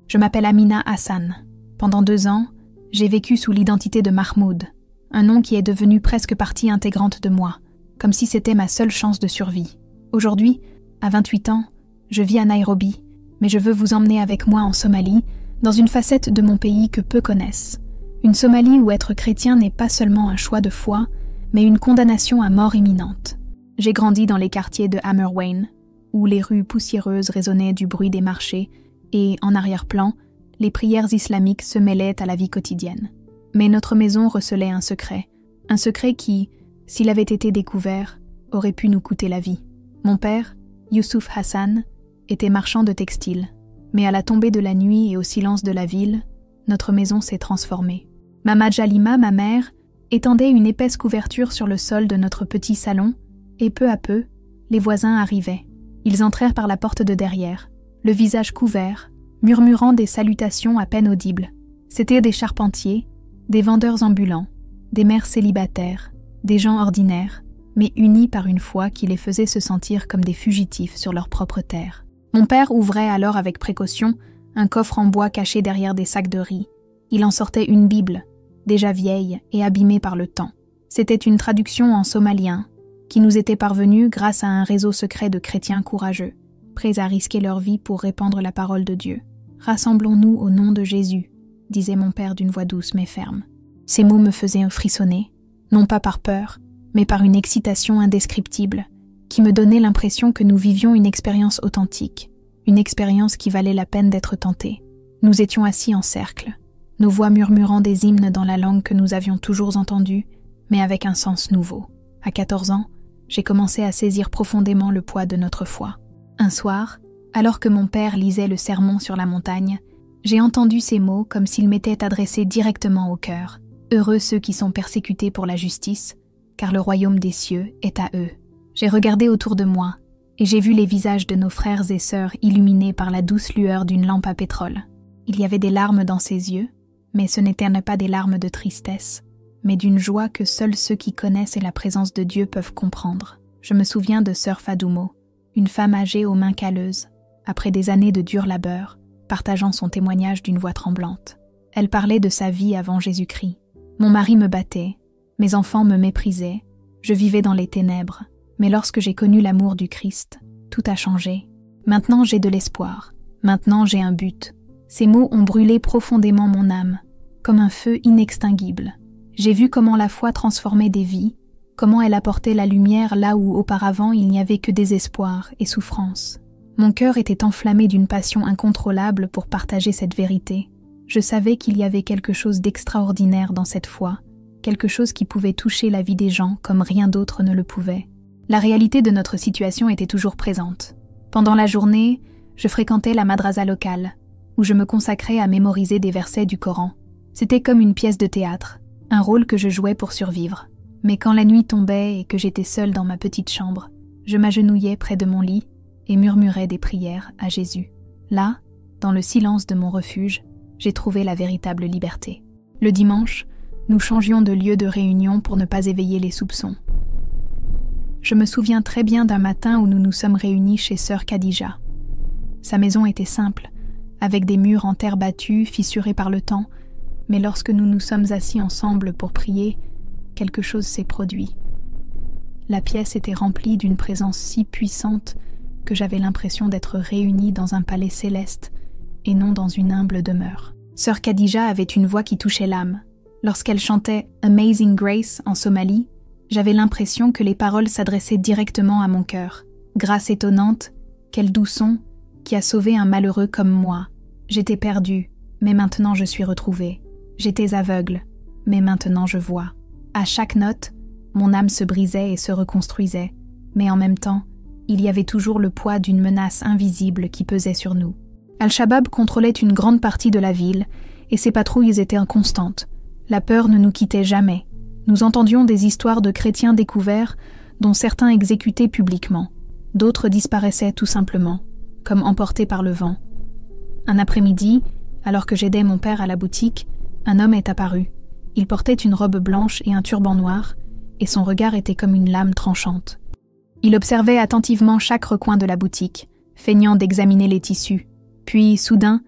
Je m'appelle Amina Hassan. Pendant 2 ans, j'ai vécu sous l'identité de Mahmoud, un nom qui est devenu presque partie intégrante de moi, comme si c'était ma seule chance de survie. Aujourd'hui, à 28 ans, je vis à Nairobi, mais je veux vous emmener avec moi en Somalie, dans une facette de mon pays que peu connaissent. Une Somalie où être chrétien n'est pas seulement un choix de foi, mais une condamnation à mort imminente. J'ai grandi dans les quartiers de Hammerwain, où les rues poussiéreuses résonnaient du bruit des marchés et, en arrière-plan, les prières islamiques se mêlaient à la vie quotidienne. Mais notre maison recelait un secret qui, s'il avait été découvert, aurait pu nous coûter la vie. Mon père, Youssouf Hassan, était marchand de textiles, mais à la tombée de la nuit et au silence de la ville, notre maison s'est transformée. Mama Jalima, ma mère, étendait une épaisse couverture sur le sol de notre petit salon, et peu à peu, les voisins arrivaient. Ils entrèrent par la porte de derrière, le visage couvert, murmurant des salutations à peine audibles. C'étaient des charpentiers, des vendeurs ambulants, des mères célibataires, des gens ordinaires, mais unis par une foi qui les faisait se sentir comme des fugitifs sur leur propre terre. Mon père ouvrait alors avec précaution un coffre en bois caché derrière des sacs de riz. Il en sortait une Bible, déjà vieille et abîmée par le temps. C'était une traduction en somalien, qui nous était parvenue grâce à un réseau secret de chrétiens courageux, prêts à risquer leur vie pour répandre la parole de Dieu. « Rassemblons-nous au nom de Jésus », disait mon père d'une voix douce mais ferme. Ces mots me faisaient frissonner, non pas par peur, mais par une excitation indescriptible, qui me donnait l'impression que nous vivions une expérience authentique, une expérience qui valait la peine d'être tentée. Nous étions assis en cercle, nos voix murmurant des hymnes dans la langue que nous avions toujours entendue, mais avec un sens nouveau. À 14 ans, j'ai commencé à saisir profondément le poids de notre foi. Un soir, alors que mon père lisait le sermon sur la montagne, j'ai entendu ces mots comme s'ils m'étaient adressés directement au cœur. Heureux ceux qui sont persécutés pour la justice, car le royaume des cieux est à eux. J'ai regardé autour de moi, et j'ai vu les visages de nos frères et sœurs illuminés par la douce lueur d'une lampe à pétrole. Il y avait des larmes dans ses yeux, mais ce n'étaient pas des larmes de tristesse, mais d'une joie que seuls ceux qui connaissent la présence de Dieu peuvent comprendre. Je me souviens de sœur Fadoumo, une femme âgée aux mains calleuses, après des années de dur labeur, partageant son témoignage d'une voix tremblante. Elle parlait de sa vie avant Jésus-Christ. Mon mari me battait, mes enfants me méprisaient, je vivais dans les ténèbres, mais lorsque j'ai connu l'amour du Christ, tout a changé. Maintenant j'ai de l'espoir, maintenant j'ai un but. Ces mots ont brûlé profondément mon âme, comme un feu inextinguible. J'ai vu comment la foi transformait des vies, comment elle apportait la lumière là où auparavant il n'y avait que désespoir et souffrance. Mon cœur était enflammé d'une passion incontrôlable pour partager cette vérité. Je savais qu'il y avait quelque chose d'extraordinaire dans cette foi, quelque chose qui pouvait toucher la vie des gens comme rien d'autre ne le pouvait. La réalité de notre situation était toujours présente. Pendant la journée, je fréquentais la madrasa locale, où je me consacrais à mémoriser des versets du Coran. C'était comme une pièce de théâtre, un rôle que je jouais pour survivre. Mais quand la nuit tombait et que j'étais seule dans ma petite chambre, je m'agenouillais près de mon lit et murmurais des prières à Jésus. Là, dans le silence de mon refuge, j'ai trouvé la véritable liberté. Le dimanche, nous changions de lieu de réunion pour ne pas éveiller les soupçons. Je me souviens très bien d'un matin où nous nous sommes réunis chez sœur Khadija. Sa maison était simple, avec des murs en terre battue, fissurés par le temps, mais lorsque nous nous sommes assis ensemble pour prier, quelque chose s'est produit. La pièce était remplie d'une présence si puissante que j'avais l'impression d'être réunie dans un palais céleste et non dans une humble demeure. Sœur Khadija avait une voix qui touchait l'âme. Lorsqu'elle chantait « Amazing Grace » en Somalie, j'avais l'impression que les paroles s'adressaient directement à mon cœur. Grâce étonnante, quel doux son, qui a sauvé un malheureux comme moi. J'étais perdue, mais maintenant je suis retrouvée. J'étais aveugle, mais maintenant je vois. À chaque note, mon âme se brisait et se reconstruisait, mais en même temps, il y avait toujours le poids d'une menace invisible qui pesait sur nous. Al-Shabaab contrôlait une grande partie de la ville, et ses patrouilles étaient constantes. La peur ne nous quittait jamais. Nous entendions des histoires de chrétiens découverts, dont certains exécutés publiquement. D'autres disparaissaient tout simplement, comme emportés par le vent. Un après-midi, alors que j'aidais mon père à la boutique, un homme est apparu. Il portait une robe blanche et un turban noir, et son regard était comme une lame tranchante. Il observait attentivement chaque recoin de la boutique, feignant d'examiner les tissus. Puis, soudain,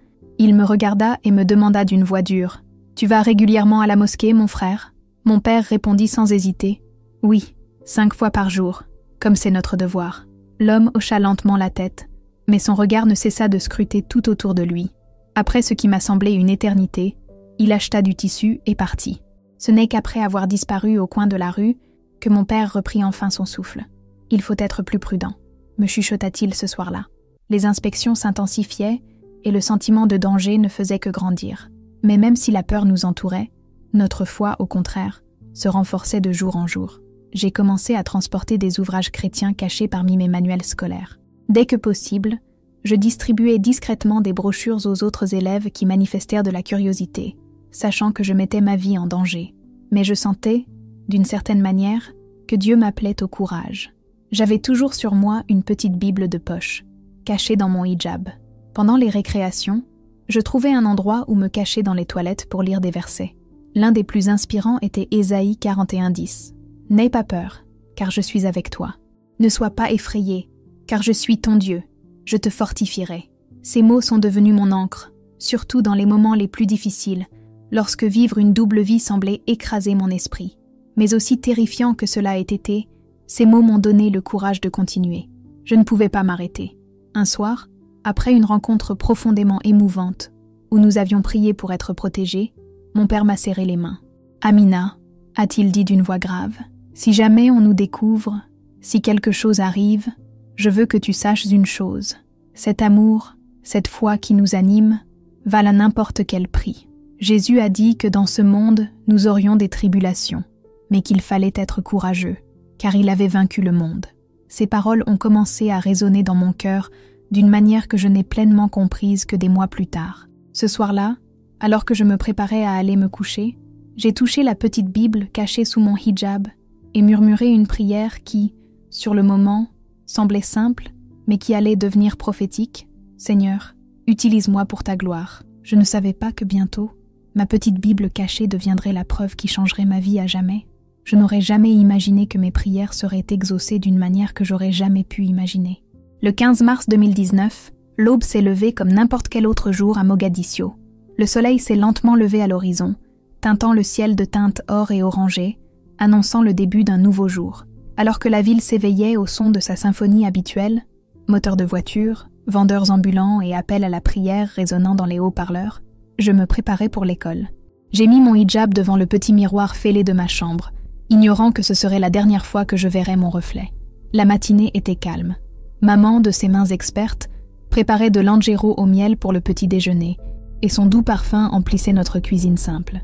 Il me regarda et me demanda d'une voix dure. « Tu vas régulièrement à la mosquée, mon frère ?» Mon père répondit sans hésiter. « Oui, 5 fois par jour, comme c'est notre devoir. » L'homme hocha lentement la tête, mais son regard ne cessa de scruter tout autour de lui. Après ce qui m'a semblé une éternité, il acheta du tissu et partit. Ce n'est qu'après avoir disparu au coin de la rue que mon père reprit enfin son souffle. « Il faut être plus prudent », me chuchota-t-il ce soir-là. Les inspections s'intensifiaient et le sentiment de danger ne faisait que grandir. Mais même si la peur nous entourait, notre foi, au contraire, se renforçait de jour en jour. J'ai commencé à transporter des ouvrages chrétiens cachés parmi mes manuels scolaires. Dès que possible, je distribuais discrètement des brochures aux autres élèves qui manifestèrent de la curiosité, sachant que je mettais ma vie en danger. Mais je sentais, d'une certaine manière, que Dieu m'appelait au courage. J'avais toujours sur moi une petite Bible de poche, cachée dans mon hijab. Pendant les récréations, je trouvais un endroit où me cacher dans les toilettes pour lire des versets. L'un des plus inspirants était Ésaïe 41:10. « N'aie pas peur, car je suis avec toi. Ne sois pas effrayé, car je suis ton Dieu. Je te fortifierai. » Ces mots sont devenus mon encre, surtout dans les moments les plus difficiles, lorsque vivre une double vie semblait écraser mon esprit. Mais aussi terrifiant que cela ait été, ces mots m'ont donné le courage de continuer. Je ne pouvais pas m'arrêter. Un soir, après une rencontre profondément émouvante, où nous avions prié pour être protégés, mon père m'a serré les mains. « Amina, a-t-il dit d'une voix grave, si jamais on nous découvre, si quelque chose arrive, je veux que tu saches une chose. Cet amour, cette foi qui nous anime, valent à n'importe quel prix. Jésus a dit que dans ce monde, nous aurions des tribulations, mais qu'il fallait être courageux, car il avait vaincu le monde. » Ces paroles ont commencé à résonner dans mon cœur d'une manière que je n'ai pleinement comprise que des mois plus tard. Ce soir-là, alors que je me préparais à aller me coucher, j'ai touché la petite Bible cachée sous mon hijab et murmuré une prière qui, sur le moment, semblait simple, mais qui allait devenir prophétique. « Seigneur, utilise-moi pour ta gloire. » Je ne savais pas que bientôt, ma petite Bible cachée deviendrait la preuve qui changerait ma vie à jamais. Je n'aurais jamais imaginé que mes prières seraient exaucées d'une manière que j'aurais jamais pu imaginer. Le 15 mars 2019, l'aube s'est levée comme n'importe quel autre jour à Mogadiscio. Le soleil s'est lentement levé à l'horizon, teintant le ciel de teintes or et orangées, annonçant le début d'un nouveau jour. Alors que la ville s'éveillait au son de sa symphonie habituelle, moteurs de voitures, vendeurs ambulants et appels à la prière résonnant dans les haut-parleurs, je me préparais pour l'école. J'ai mis mon hijab devant le petit miroir fêlé de ma chambre, ignorant que ce serait la dernière fois que je verrais mon reflet. La matinée était calme. Maman, de ses mains expertes, préparait de l'anjero au miel pour le petit déjeuner, et son doux parfum emplissait notre cuisine simple.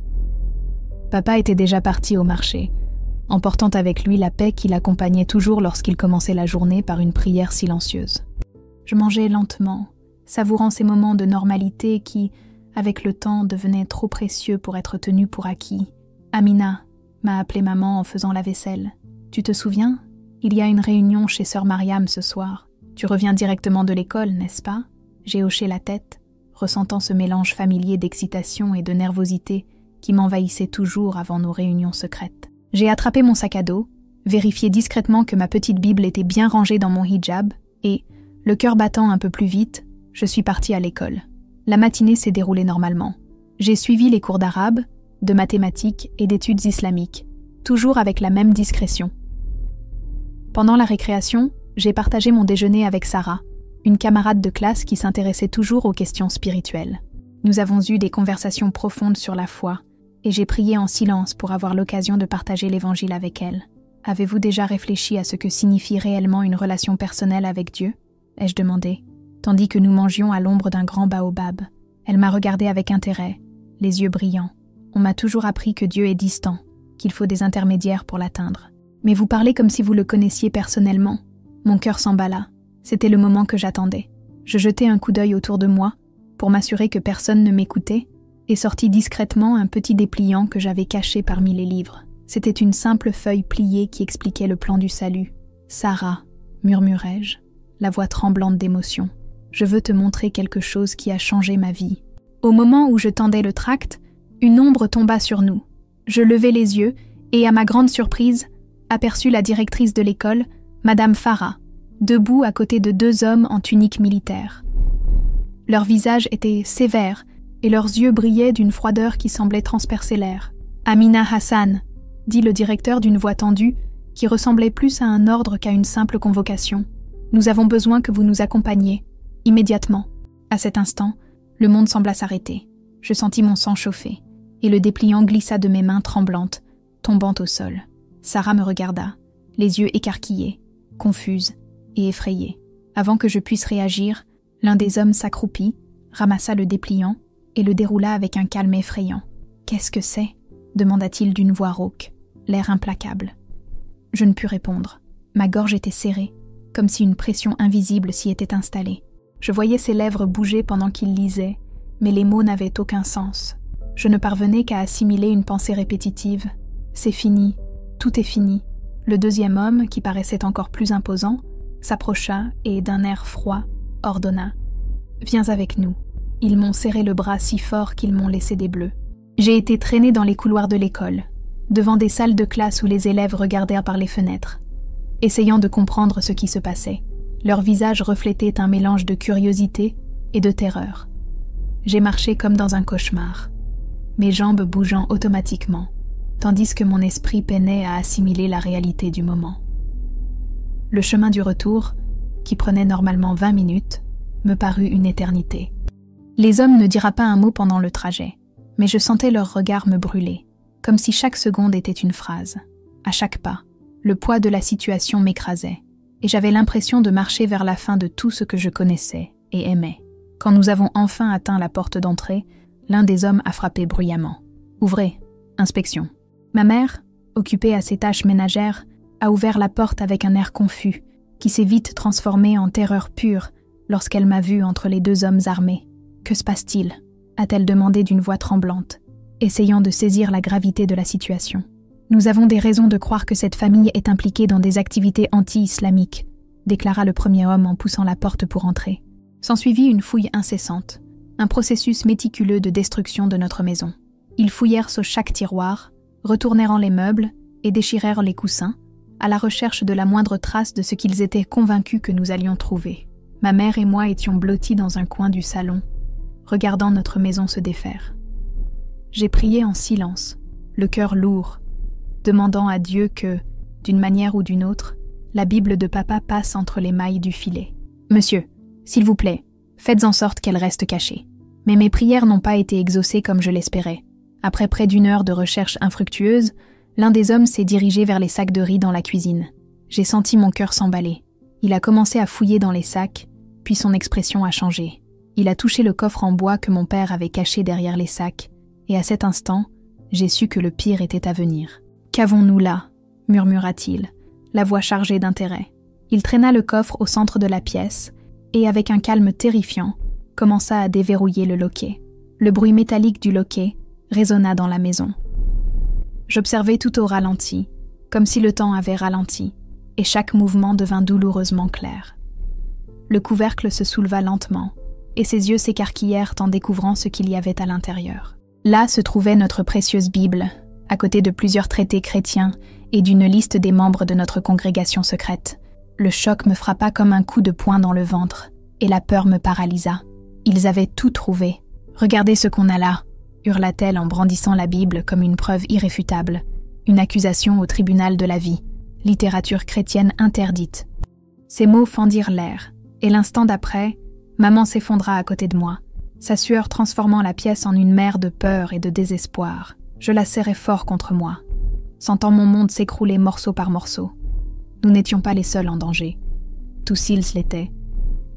Papa était déjà parti au marché, emportant avec lui la paix qui l'accompagnait toujours lorsqu'il commençait la journée par une prière silencieuse. Je mangeais lentement, savourant ces moments de normalité qui, avec le temps, devenaient trop précieux pour être tenus pour acquis. « Amina » m'a appelé maman en faisant la vaisselle. « Tu te souviens ? Il y a une réunion chez sœur Mariam ce soir. Tu reviens directement de l'école, n'est-ce pas ?» J'ai hoché la tête, ressentant ce mélange familier d'excitation et de nervosité qui m'envahissait toujours avant nos réunions secrètes. J'ai attrapé mon sac à dos, vérifié discrètement que ma petite Bible était bien rangée dans mon hijab et, le cœur battant un peu plus vite, je suis partie à l'école. La matinée s'est déroulée normalement. J'ai suivi les cours d'arabe, de mathématiques et d'études islamiques, toujours avec la même discrétion. Pendant la récréation, j'ai partagé mon déjeuner avec Sarah, une camarade de classe qui s'intéressait toujours aux questions spirituelles. Nous avons eu des conversations profondes sur la foi, et j'ai prié en silence pour avoir l'occasion de partager l'évangile avec elle. Avez-vous déjà réfléchi à ce que signifie réellement une relation personnelle avec Dieu ? Ai-je demandé, tandis que nous mangions à l'ombre d'un grand baobab. Elle m'a regardé avec intérêt, les yeux brillants. On m'a toujours appris que Dieu est distant, qu'il faut des intermédiaires pour l'atteindre. Mais vous parlez comme si vous le connaissiez personnellement. Mon cœur s'emballa. C'était le moment que j'attendais. Je jetai un coup d'œil autour de moi, pour m'assurer que personne ne m'écoutait, et sortis discrètement un petit dépliant que j'avais caché parmi les livres. C'était une simple feuille pliée qui expliquait le plan du salut. « Sarah, murmurai-je, la voix tremblante d'émotion, je veux te montrer quelque chose qui a changé ma vie. » Au moment où je tendais le tract, une ombre tomba sur nous. Je levai les yeux et, à ma grande surprise, aperçus la directrice de l'école, Madame Farah, debout à côté de 2 hommes en tunique militaire. Leurs visages étaient sévères et leurs yeux brillaient d'une froideur qui semblait transpercer l'air. « Amina Hassan », dit le directeur d'une voix tendue qui ressemblait plus à un ordre qu'à une simple convocation. « Nous avons besoin que vous nous accompagniez, immédiatement. » À cet instant, le monde sembla s'arrêter. Je sentis mon sang chauffer, et le dépliant glissa de mes mains tremblantes, tombant au sol. Sarah me regarda, les yeux écarquillés, confuse et effrayée. Avant que je puisse réagir, l'un des hommes s'accroupit, ramassa le dépliant et le déroula avec un calme effrayant. « Qu'est-ce que c'est » demanda-t-il d'une voix rauque, l'air implacable. Je ne pus répondre. Ma gorge était serrée, comme si une pression invisible s'y était installée. Je voyais ses lèvres bouger pendant qu'il lisait, mais les mots n'avaient aucun sens. Je ne parvenais qu'à assimiler une pensée répétitive. « C'est fini, tout est fini. » Le deuxième homme, qui paraissait encore plus imposant, s'approcha et, d'un air froid, ordonna « Viens avec nous. » Ils m'ont serré le bras si fort qu'ils m'ont laissé des bleus. J'ai été traînée dans les couloirs de l'école, devant des salles de classe où les élèves regardèrent par les fenêtres, essayant de comprendre ce qui se passait. Leurs visages reflétaient un mélange de curiosité et de terreur. J'ai marché comme dans un cauchemar, mes jambes bougeant automatiquement, tandis que mon esprit peinait à assimiler la réalité du moment. Le chemin du retour, qui prenait normalement 20 minutes, me parut une éternité. Les hommes ne dirent pas un mot pendant le trajet, mais je sentais leurs regards me brûler, comme si chaque seconde était une phrase. À chaque pas, le poids de la situation m'écrasait, et j'avais l'impression de marcher vers la fin de tout ce que je connaissais et aimais. Quand nous avons enfin atteint la porte d'entrée, l'un des hommes a frappé bruyamment. « Ouvrez, inspection. » Ma mère, occupée à ses tâches ménagères, a ouvert la porte avec un air confus, qui s'est vite transformé en terreur pure lorsqu'elle m'a vue entre les deux hommes armés. « Que se passe-t-il » a-t-elle demandé d'une voix tremblante, essayant de saisir la gravité de la situation. « Nous avons des raisons de croire que cette famille est impliquée dans des activités anti-islamiques », déclara le premier homme en poussant la porte pour entrer. S'ensuivit une fouille incessante, un processus méticuleux de destruction de notre maison. Ils fouillèrent sur chaque tiroir, retournèrent les meubles et déchirèrent les coussins, à la recherche de la moindre trace de ce qu'ils étaient convaincus que nous allions trouver. Ma mère et moi étions blottis dans un coin du salon, regardant notre maison se défaire. J'ai prié en silence, le cœur lourd, demandant à Dieu que, d'une manière ou d'une autre, la Bible de papa passe entre les mailles du filet. « Monsieur, s'il vous plaît, faites en sorte qu'elle reste cachée. » Mais mes prières n'ont pas été exaucées comme je l'espérais. Après près d'1 heure de recherche infructueuse, l'un des hommes s'est dirigé vers les sacs de riz dans la cuisine. J'ai senti mon cœur s'emballer. Il a commencé à fouiller dans les sacs, puis son expression a changé. Il a touché le coffre en bois que mon père avait caché derrière les sacs, et à cet instant, j'ai su que le pire était à venir. « Qu'avons-nous là » murmura-t-il, la voix chargée d'intérêt. Il traîna le coffre au centre de la pièce, et avec un calme terrifiant, commença à déverrouiller le loquet. Le bruit métallique du loquet résonna dans la maison. J'observais tout au ralenti, comme si le temps avait ralenti, et chaque mouvement devint douloureusement clair. Le couvercle se souleva lentement, et ses yeux s'écarquillèrent en découvrant ce qu'il y avait à l'intérieur. Là se trouvait notre précieuse Bible, à côté de plusieurs traités chrétiens et d'une liste des membres de notre congrégation secrète. Le choc me frappa comme un coup de poing dans le ventre, et la peur me paralysa. Ils avaient tout trouvé. « Regardez ce qu'on a là !» hurla-t-elle en brandissant la Bible comme une preuve irréfutable, une accusation au tribunal de la vie, littérature chrétienne interdite. Ces mots fendirent l'air, et l'instant d'après, maman s'effondra à côté de moi, sa sueur transformant la pièce en une mer de peur et de désespoir. Je la serrai fort contre moi, sentant mon monde s'écrouler morceau par morceau. Nous n'étions pas les seuls en danger. Tous ils l'étaient.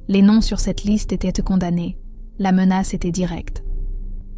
Les noms sur cette liste étaient condamnés. La menace était directe.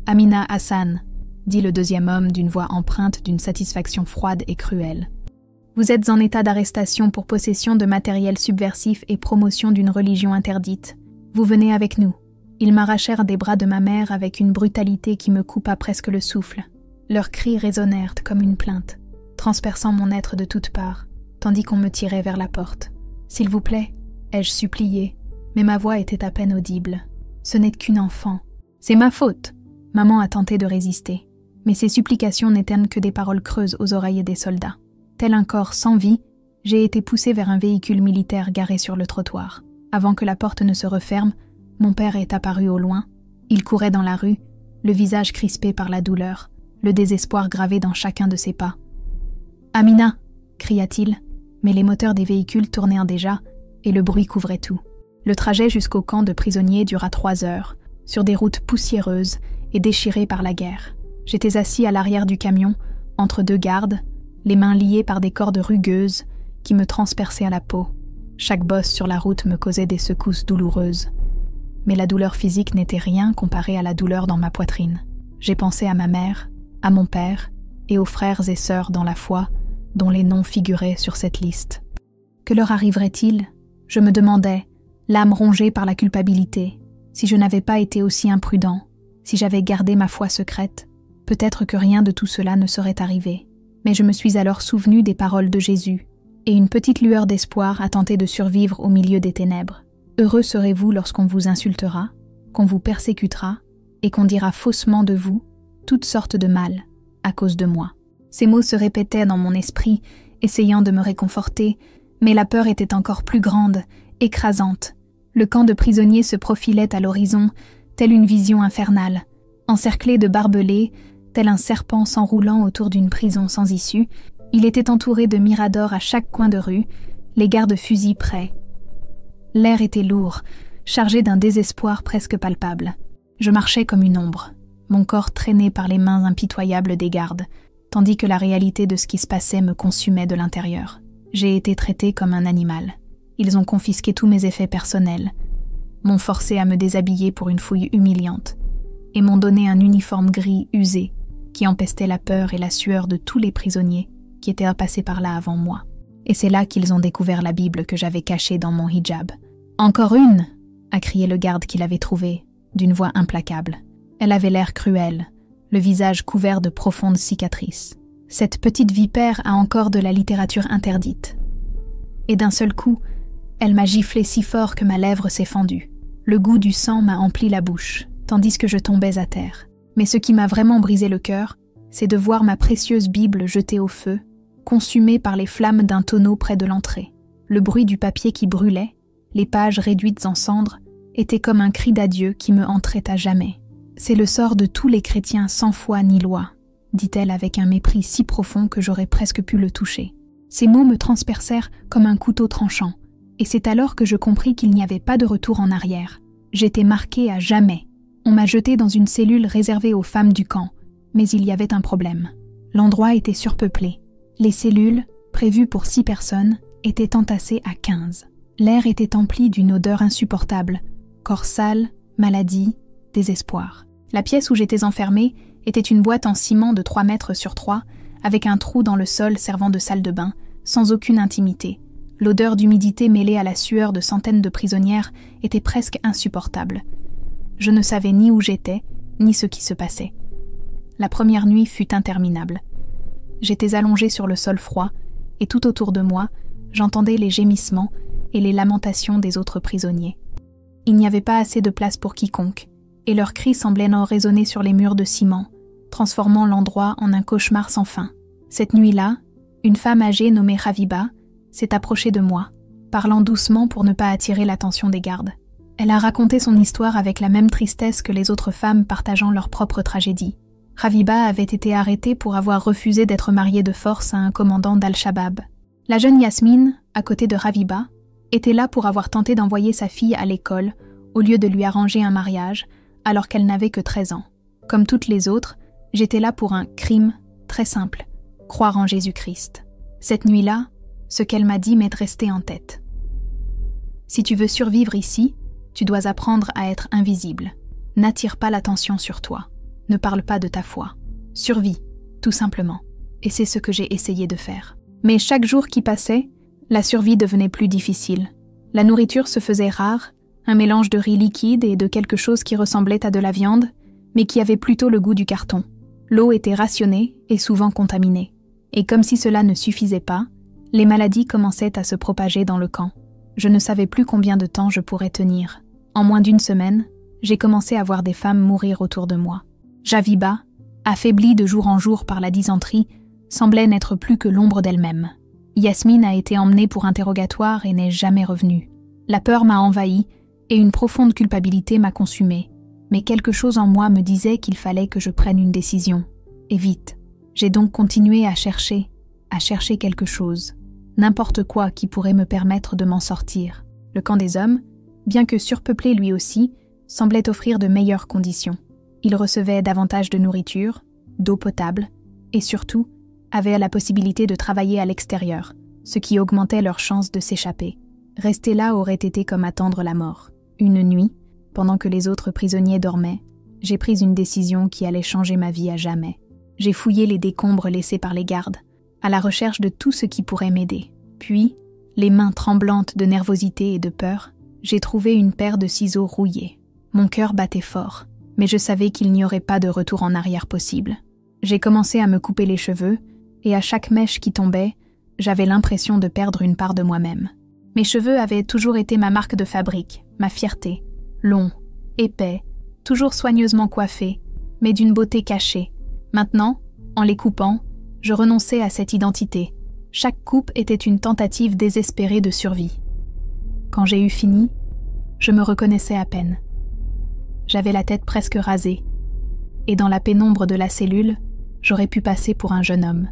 « Amina Hassan », dit le deuxième homme d'une voix empreinte d'une satisfaction froide et cruelle. « Vous êtes en état d'arrestation pour possession de matériel subversif et promotion d'une religion interdite. Vous venez avec nous. » Ils m'arrachèrent des bras de ma mère avec une brutalité qui me coupa presque le souffle. Leurs cris résonnèrent comme une plainte, transperçant mon être de toutes parts, tandis qu'on me tirait vers la porte. « S'il vous plaît » ai-je supplié, mais ma voix était à peine audible. « Ce n'est qu'une enfant. C'est ma faute !» Maman a tenté de résister, mais ses supplications n'étaient que des paroles creuses aux oreilles des soldats. Tel un corps sans vie, j'ai été poussée vers un véhicule militaire garé sur le trottoir. Avant que la porte ne se referme, Mon père est apparu au loin. Il courait dans la rue, le visage crispé par la douleur, le désespoir gravé dans chacun de ses pas. « Amina !» cria-t-il, mais les moteurs des véhicules tournèrent déjà et le bruit couvrait tout. Le trajet jusqu'au camp de prisonniers dura 3 heures, sur des routes poussiéreuses et déchirées par la guerre. J'étais assis à l'arrière du camion, entre 2 gardes, les mains liées par des cordes rugueuses qui me transperçaient à la peau. Chaque bosse sur la route me causait des secousses douloureuses. Mais la douleur physique n'était rien comparée à la douleur dans ma poitrine. J'ai pensé à ma mère, à mon père et aux frères et sœurs dans la foi dont les noms figuraient sur cette liste. Que leur arriverait-il ? Je me demandais, l'âme rongée par la culpabilité, si je n'avais pas été aussi imprudent, si j'avais gardé ma foi secrète, peut-être que rien de tout cela ne serait arrivé. Mais je me suis alors souvenu des paroles de Jésus, et une petite lueur d'espoir a tenté de survivre au milieu des ténèbres. Heureux serez-vous lorsqu'on vous insultera, qu'on vous persécutera, et qu'on dira faussement de vous toutes sortes de mal, à cause de moi. Ces mots se répétaient dans mon esprit, essayant de me réconforter, mais la peur était encore plus grande, écrasante. Le camp de prisonniers se profilait à l'horizon, telle une vision infernale. Encerclé de barbelés, tel un serpent s'enroulant autour d'une prison sans issue, il était entouré de miradors à chaque coin de rue, les gardes-fusils prêts. L'air était lourd, chargé d'un désespoir presque palpable. Je marchais comme une ombre, mon corps traîné par les mains impitoyables des gardes, tandis que la réalité de ce qui se passait me consumait de l'intérieur. J'ai été traité comme un animal. Ils ont confisqué tous mes effets personnels, m'ont forcé à me déshabiller pour une fouille humiliante, et m'ont donné un uniforme gris usé qui empestait la peur et la sueur de tous les prisonniers qui étaient passés par là avant moi. Et c'est là qu'ils ont découvert la Bible que j'avais cachée dans mon hijab. « Encore une !» a crié le garde qui l'avait trouvée, d'une voix implacable. Elle avait l'air cruelle, le visage couvert de profondes cicatrices. Cette petite vipère a encore de la littérature interdite. Et d'un seul coup, elle m'a giflé si fort que ma lèvre s'est fendue. Le goût du sang m'a empli la bouche, tandis que je tombais à terre. Mais ce qui m'a vraiment brisé le cœur, c'est de voir ma précieuse Bible jetée au feu, consumée par les flammes d'un tonneau près de l'entrée. Le bruit du papier qui brûlait, les pages réduites en cendres, était comme un cri d'adieu qui me hanterait à jamais. « C'est le sort de tous les chrétiens sans foi ni loi », dit-elle avec un mépris si profond que j'aurais presque pu le toucher. Ces mots me transpercèrent comme un couteau tranchant, et c'est alors que je compris qu'il n'y avait pas de retour en arrière. J'étais marquée à jamais. On m'a jetée dans une cellule réservée aux femmes du camp, mais il y avait un problème. L'endroit était surpeuplé. Les cellules, prévues pour 6 personnes, étaient entassées à 15. L'air était empli d'une odeur insupportable, corps sale, maladie, désespoir. La pièce où j'étais enfermée était une boîte en ciment de 3 mètres sur 3, avec un trou dans le sol servant de salle de bain, sans aucune intimité. L'odeur d'humidité mêlée à la sueur de centaines de prisonnières était presque insupportable. Je ne savais ni où j'étais, ni ce qui se passait. La première nuit fut interminable. J'étais allongée sur le sol froid, et tout autour de moi, j'entendais les gémissements et les lamentations des autres prisonniers. Il n'y avait pas assez de place pour quiconque, et leurs cris semblaient n'en résonner sur les murs de ciment, transformant l'endroit en un cauchemar sans fin. Cette nuit-là, une femme âgée nommée Raviba s'est approchée de moi, parlant doucement pour ne pas attirer l'attention des gardes. Elle a raconté son histoire avec la même tristesse que les autres femmes partageant leur propre tragédie. Raviba avait été arrêtée pour avoir refusé d'être mariée de force à un commandant d'Al-Shabaab. La jeune Yasmine, à côté de Raviba, était là pour avoir tenté d'envoyer sa fille à l'école au lieu de lui arranger un mariage alors qu'elle n'avait que 13 ans. Comme toutes les autres, j'étais là pour un crime très simple, croire en Jésus-Christ. Cette nuit-là, ce qu'elle m'a dit m'est resté en tête. Si tu veux survivre ici, tu dois apprendre à être invisible. N'attire pas l'attention sur toi. Ne parle pas de ta foi. Survis, tout simplement. Et c'est ce que j'ai essayé de faire. Mais chaque jour qui passait, la survie devenait plus difficile. La nourriture se faisait rare, un mélange de riz liquide et de quelque chose qui ressemblait à de la viande, mais qui avait plutôt le goût du carton. L'eau était rationnée et souvent contaminée. Et comme si cela ne suffisait pas, les maladies commençaient à se propager dans le camp. Je ne savais plus combien de temps je pourrais tenir. En moins d'1 semaine, j'ai commencé à voir des femmes mourir autour de moi. Javiba, affaiblie de jour en jour par la dysenterie, semblait n'être plus que l'ombre d'elle-même. Yasmine a été emmenée pour interrogatoire et n'est jamais revenue. La peur m'a envahi et une profonde culpabilité m'a consumée. Mais quelque chose en moi me disait qu'il fallait que je prenne une décision. Et vite. J'ai donc continué à chercher quelque chose. N'importe quoi qui pourrait me permettre de m'en sortir. Le camp des hommes, bien que surpeuplé lui aussi, semblait offrir de meilleures conditions. Il recevait davantage de nourriture, d'eau potable, et surtout, avait la possibilité de travailler à l'extérieur, ce qui augmentait leurs chances de s'échapper. Rester là aurait été comme attendre la mort. Une nuit, pendant que les autres prisonniers dormaient, j'ai pris une décision qui allait changer ma vie à jamais. J'ai fouillé les décombres laissés par les gardes, à la recherche de tout ce qui pourrait m'aider. Puis, les mains tremblantes de nervosité et de peur, j'ai trouvé une paire de ciseaux rouillés. Mon cœur battait fort, mais je savais qu'il n'y aurait pas de retour en arrière possible. J'ai commencé à me couper les cheveux, et à chaque mèche qui tombait, j'avais l'impression de perdre une part de moi-même. Mes cheveux avaient toujours été ma marque de fabrique, ma fierté. Longs, épais, toujours soigneusement coiffés, mais d'une beauté cachée. Maintenant, en les coupant, je renonçais à cette identité. Chaque coupe était une tentative désespérée de survie. Quand j'ai eu fini, je me reconnaissais à peine. J'avais la tête presque rasée, et dans la pénombre de la cellule, j'aurais pu passer pour un jeune homme.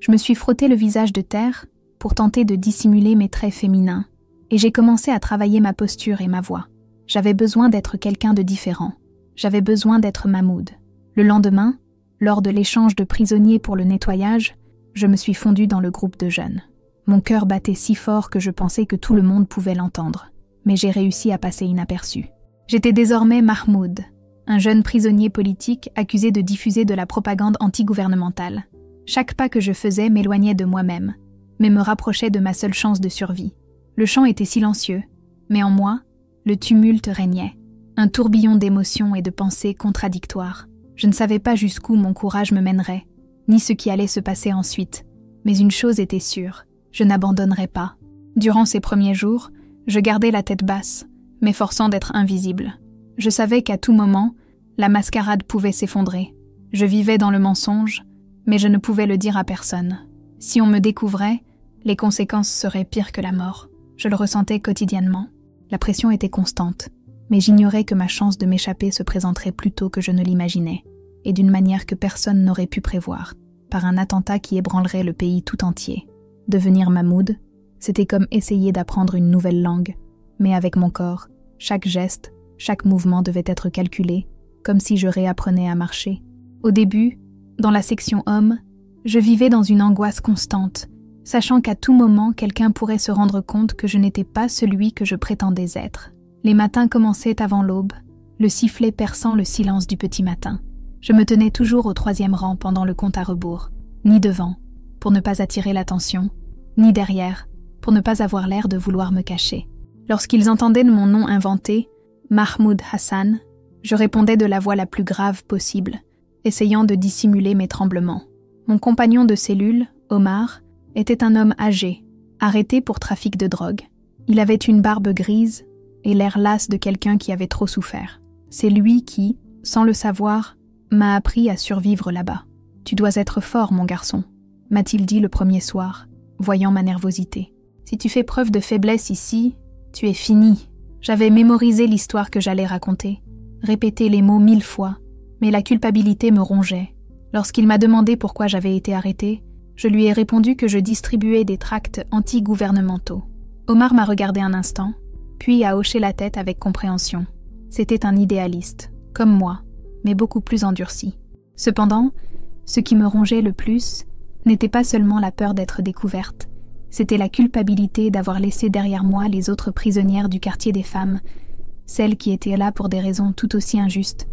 Je me suis frotté le visage de terre pour tenter de dissimuler mes traits féminins, et j'ai commencé à travailler ma posture et ma voix. J'avais besoin d'être quelqu'un de différent. J'avais besoin d'être Mahmoud. Le lendemain, lors de l'échange de prisonniers pour le nettoyage, je me suis fondue dans le groupe de jeunes. Mon cœur battait si fort que je pensais que tout le monde pouvait l'entendre, mais j'ai réussi à passer inaperçu. J'étais désormais Mahmoud, un jeune prisonnier politique accusé de diffuser de la propagande antigouvernementale. Chaque pas que je faisais m'éloignait de moi-même, mais me rapprochait de ma seule chance de survie. Le chant était silencieux, mais en moi, le tumulte régnait, un tourbillon d'émotions et de pensées contradictoires. Je ne savais pas jusqu'où mon courage me mènerait, ni ce qui allait se passer ensuite, mais une chose était sûre, je n'abandonnerais pas. Durant ces premiers jours, je gardais la tête basse, m'efforçant d'être invisible. Je savais qu'à tout moment, la mascarade pouvait s'effondrer. Je vivais dans le mensonge, mais je ne pouvais le dire à personne. Si on me découvrait, les conséquences seraient pires que la mort. Je le ressentais quotidiennement. La pression était constante, mais j'ignorais que ma chance de m'échapper se présenterait plus tôt que je ne l'imaginais, et d'une manière que personne n'aurait pu prévoir, par un attentat qui ébranlerait le pays tout entier. Devenir Mahmoud, c'était comme essayer d'apprendre une nouvelle langue, mais avec mon corps, chaque geste, chaque mouvement devait être calculé, comme si je réapprenais à marcher. Au début, dans la section hommes, je vivais dans une angoisse constante, sachant qu'à tout moment, quelqu'un pourrait se rendre compte que je n'étais pas celui que je prétendais être. Les matins commençaient avant l'aube, le sifflet perçant le silence du petit matin. Je me tenais toujours au 3e rang pendant le compte à rebours, ni devant, pour ne pas attirer l'attention, ni derrière, pour ne pas avoir l'air de vouloir me cacher. Lorsqu'ils entendaient mon nom inventé, Mahmoud Hassan, je répondais de la voix la plus grave possible, essayant de dissimuler mes tremblements. Mon compagnon de cellule, Omar, était un homme âgé, arrêté pour trafic de drogue. Il avait une barbe grise et l'air las de quelqu'un qui avait trop souffert. C'est lui qui, sans le savoir, m'a appris à survivre là-bas. « Tu dois être fort, mon garçon », m'a-t-il dit le premier soir, voyant ma nervosité. « Si tu fais preuve de faiblesse ici, tu es fini. » J'avais mémorisé l'histoire que j'allais raconter, répété les mots 1000 fois, mais la culpabilité me rongeait. Lorsqu'il m'a demandé pourquoi j'avais été arrêté, je lui ai répondu que je distribuais des tracts anti-gouvernementaux. Omar m'a regardé un instant, puis a hoché la tête avec compréhension. C'était un idéaliste, comme moi, mais beaucoup plus endurci. Cependant, ce qui me rongeait le plus n'était pas seulement la peur d'être découverte, c'était la culpabilité d'avoir laissé derrière moi les autres prisonnières du quartier des femmes, celles qui étaient là pour des raisons tout aussi injustes.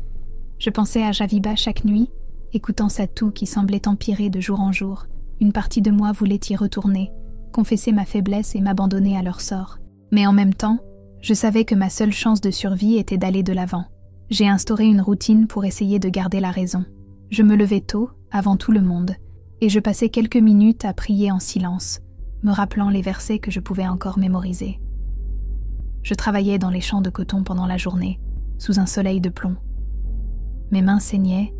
Je pensais à Javiba chaque nuit, écoutant sa toux qui semblait empirer de jour en jour. Une partie de moi voulait y retourner, confesser ma faiblesse et m'abandonner à leur sort. Mais en même temps, je savais que ma seule chance de survie était d'aller de l'avant. J'ai instauré une routine pour essayer de garder la raison. Je me levais tôt, avant tout le monde, et je passais quelques minutes à prier en silence, me rappelant les versets que je pouvais encore mémoriser. Je travaillais dans les champs de coton pendant la journée, sous un soleil de plomb. Mes mains saignaient,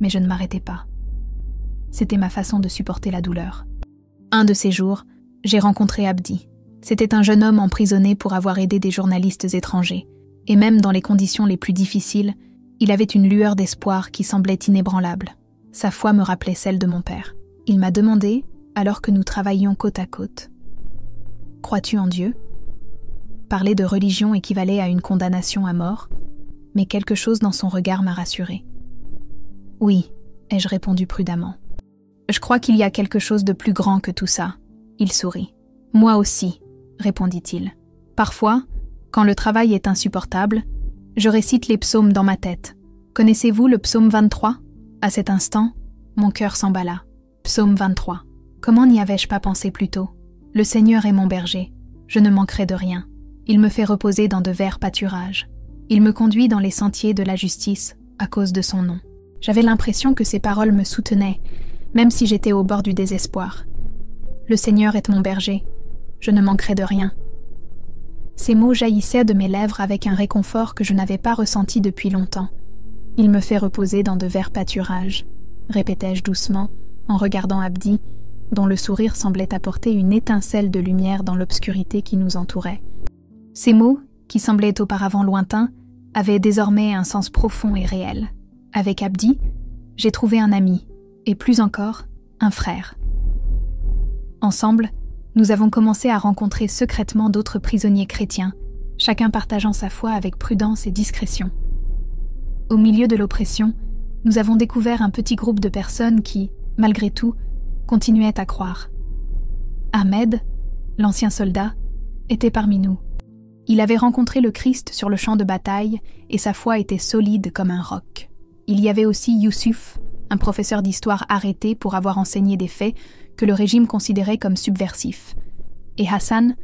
mais je ne m'arrêtais pas. C'était ma façon de supporter la douleur. Un de ces jours, j'ai rencontré Abdi. C'était un jeune homme emprisonné pour avoir aidé des journalistes étrangers. Et même dans les conditions les plus difficiles, il avait une lueur d'espoir qui semblait inébranlable. Sa foi me rappelait celle de mon père. Il m'a demandé, alors que nous travaillions côte à côte, « Crois-tu en Dieu ?» Parler de religion équivalait à une condamnation à mort, mais quelque chose dans son regard m'a rassurée. « Oui », ai-je répondu prudemment. « Je crois qu'il y a quelque chose de plus grand que tout ça. » Il sourit. « Moi aussi », répondit-il. « Parfois, quand le travail est insupportable, je récite les psaumes dans ma tête. Connaissez-vous le psaume 23 ? À cet instant, mon cœur s'emballa. Psaume 23. Comment n'y avais-je pas pensé plus tôt ? Le Seigneur est mon berger. Je ne manquerai de rien. Il me fait reposer dans de verts pâturages. Il me conduit dans les sentiers de la justice à cause de son nom. J'avais l'impression que ces paroles me soutenaient, même si j'étais au bord du désespoir. Le Seigneur est mon berger. Je ne manquerai de rien. Ces mots jaillissaient de mes lèvres avec un réconfort que je n'avais pas ressenti depuis longtemps. Il me fait reposer dans de verts pâturages, répétai-je doucement, en regardant Abdi, dont le sourire semblait apporter une étincelle de lumière dans l'obscurité qui nous entourait. Ces mots, qui semblaient auparavant lointains, avaient désormais un sens profond et réel. Avec Abdi, j'ai trouvé un ami, et plus encore, un frère. Ensemble, nous avons commencé à rencontrer secrètement d'autres prisonniers chrétiens, chacun partageant sa foi avec prudence et discrétion. Au milieu de l'oppression, nous avons découvert un petit groupe de personnes qui, malgré tout, continuaient à croire. Ahmed, l'ancien soldat, était parmi nous. Il avait rencontré le Christ sur le champ de bataille et sa foi était solide comme un roc. Il y avait aussi Youssouf, un professeur d'histoire arrêté pour avoir enseigné des faits que le régime considérait comme subversifs, et Hassan,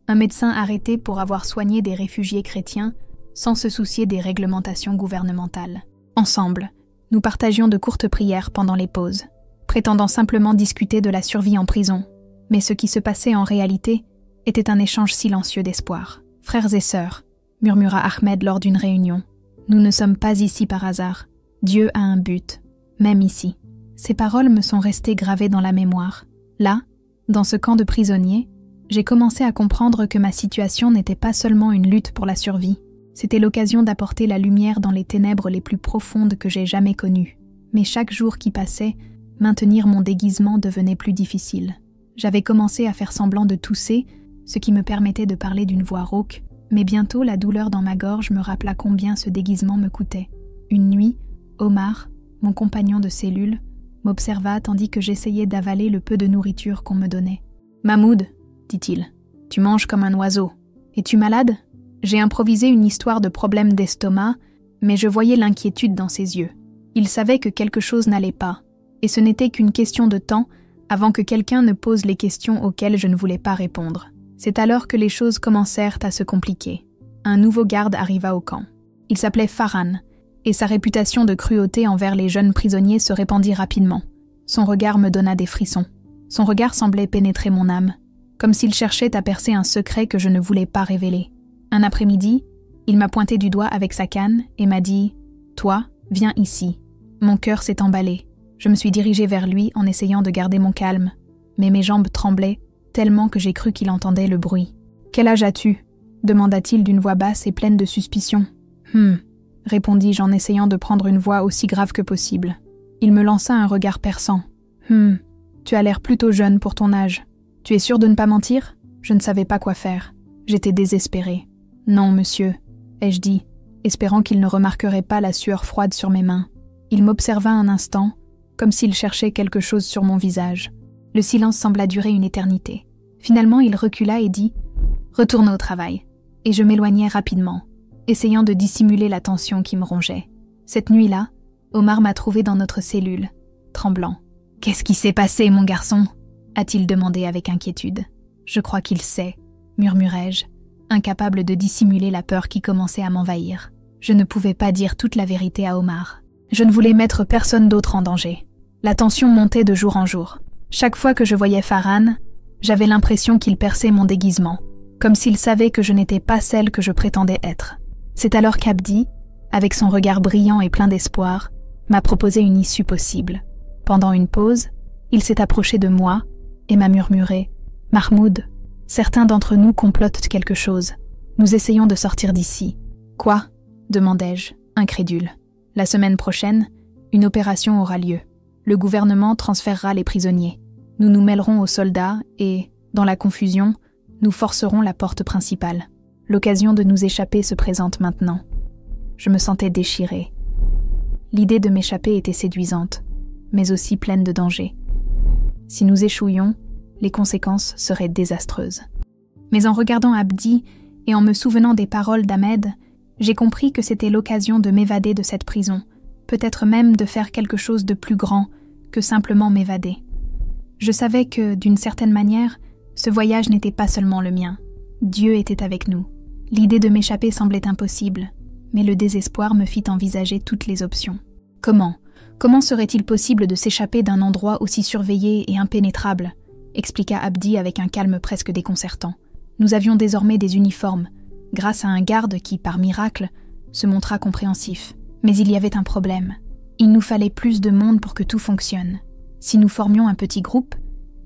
un médecin arrêté pour avoir soigné des réfugiés chrétiens sans se soucier des réglementations gouvernementales. Ensemble, nous partagions de courtes prières pendant les pauses, prétendant simplement discuter de la survie en prison, mais ce qui se passait en réalité était un échange silencieux d'espoir. « Frères et sœurs », murmura Ahmed lors d'une réunion, « nous ne sommes pas ici par hasard. Dieu a un but, même ici. » Ces paroles me sont restées gravées dans la mémoire. Là, dans ce camp de prisonniers, j'ai commencé à comprendre que ma situation n'était pas seulement une lutte pour la survie. C'était l'occasion d'apporter la lumière dans les ténèbres les plus profondes que j'ai jamais connues. Mais chaque jour qui passait, maintenir mon déguisement devenait plus difficile. J'avais commencé à faire semblant de tousser, ce qui me permettait de parler d'une voix rauque, mais bientôt la douleur dans ma gorge me rappela combien ce déguisement me coûtait. Une nuit, Omar, mon compagnon de cellule, m'observa tandis que j'essayais d'avaler le peu de nourriture qu'on me donnait. « Mahmoud, dit-il, tu manges comme un oiseau. Es-tu malade ?» J'ai improvisé une histoire de problème d'estomac, mais je voyais l'inquiétude dans ses yeux. Il savait que quelque chose n'allait pas, et ce n'était qu'une question de temps avant que quelqu'un ne pose les questions auxquelles je ne voulais pas répondre. C'est alors que les choses commencèrent à se compliquer. Un nouveau garde arriva au camp. Il s'appelait Farhan, et sa réputation de cruauté envers les jeunes prisonniers se répandit rapidement. Son regard me donna des frissons. Son regard semblait pénétrer mon âme, comme s'il cherchait à percer un secret que je ne voulais pas révéler. Un après-midi, il m'a pointé du doigt avec sa canne et m'a dit « Toi, viens ici ». Mon cœur s'est emballé. Je me suis dirigée vers lui en essayant de garder mon calme, mais mes jambes tremblaient tellement que j'ai cru qu'il entendait le bruit. « Quel âge as-tu » demanda-t-il d'une voix basse et pleine de suspicion. « répondis-je en essayant de prendre une voix aussi grave que possible. Il me lança un regard perçant. « Tu as l'air plutôt jeune pour ton âge. Tu es sûr de ne pas mentir ?» Je ne savais pas quoi faire. J'étais désespérée. « Non, monsieur », ai-je dit, espérant qu'il ne remarquerait pas la sueur froide sur mes mains. Il m'observa un instant, comme s'il cherchait quelque chose sur mon visage. Le silence sembla durer une éternité. Finalement, il recula et dit « Retourne au travail ». Et je m'éloignai rapidement, essayant de dissimuler la tension qui me rongeait. Cette nuit-là, Omar m'a trouvé dans notre cellule, tremblant. « Qu'est-ce qui s'est passé, mon garçon ?» a-t-il demandé avec inquiétude. « Je crois qu'il sait », murmurai-je, incapable de dissimuler la peur qui commençait à m'envahir. Je ne pouvais pas dire toute la vérité à Omar. Je ne voulais mettre personne d'autre en danger. La tension montait de jour en jour. Chaque fois que je voyais Farhan, j'avais l'impression qu'il perçait mon déguisement, comme s'il savait que je n'étais pas celle que je prétendais être. C'est alors qu'Abdi, avec son regard brillant et plein d'espoir, m'a proposé une issue possible. Pendant une pause, il s'est approché de moi et m'a murmuré « Mahmoud, certains d'entre nous complotent quelque chose. Nous essayons de sortir d'ici. Quoi ? Demandai-je, incrédule. La semaine prochaine, une opération aura lieu. Le gouvernement transférera les prisonniers. Nous nous mêlerons aux soldats et, dans la confusion, nous forcerons la porte principale. L'occasion de nous échapper se présente maintenant. Je me sentais déchirée. L'idée de m'échapper était séduisante, mais aussi pleine de dangers. Si nous échouions, les conséquences seraient désastreuses. Mais en regardant Abdi et en me souvenant des paroles d'Ahmed, j'ai compris que c'était l'occasion de m'évader de cette prison, peut-être même de faire quelque chose de plus grand que simplement m'évader. Je savais que, d'une certaine manière, ce voyage n'était pas seulement le mien. Dieu était avec nous. L'idée de m'échapper semblait impossible, mais le désespoir me fit envisager toutes les options. Comment serait-il possible de s'échapper d'un endroit aussi surveillé et impénétrable ? Expliqua Abdi avec un calme presque déconcertant. Nous avions désormais des uniformes, grâce à un garde qui, par miracle, se montra compréhensif. Mais il y avait un problème. Il nous fallait plus de monde pour que tout fonctionne. Si nous formions un petit groupe,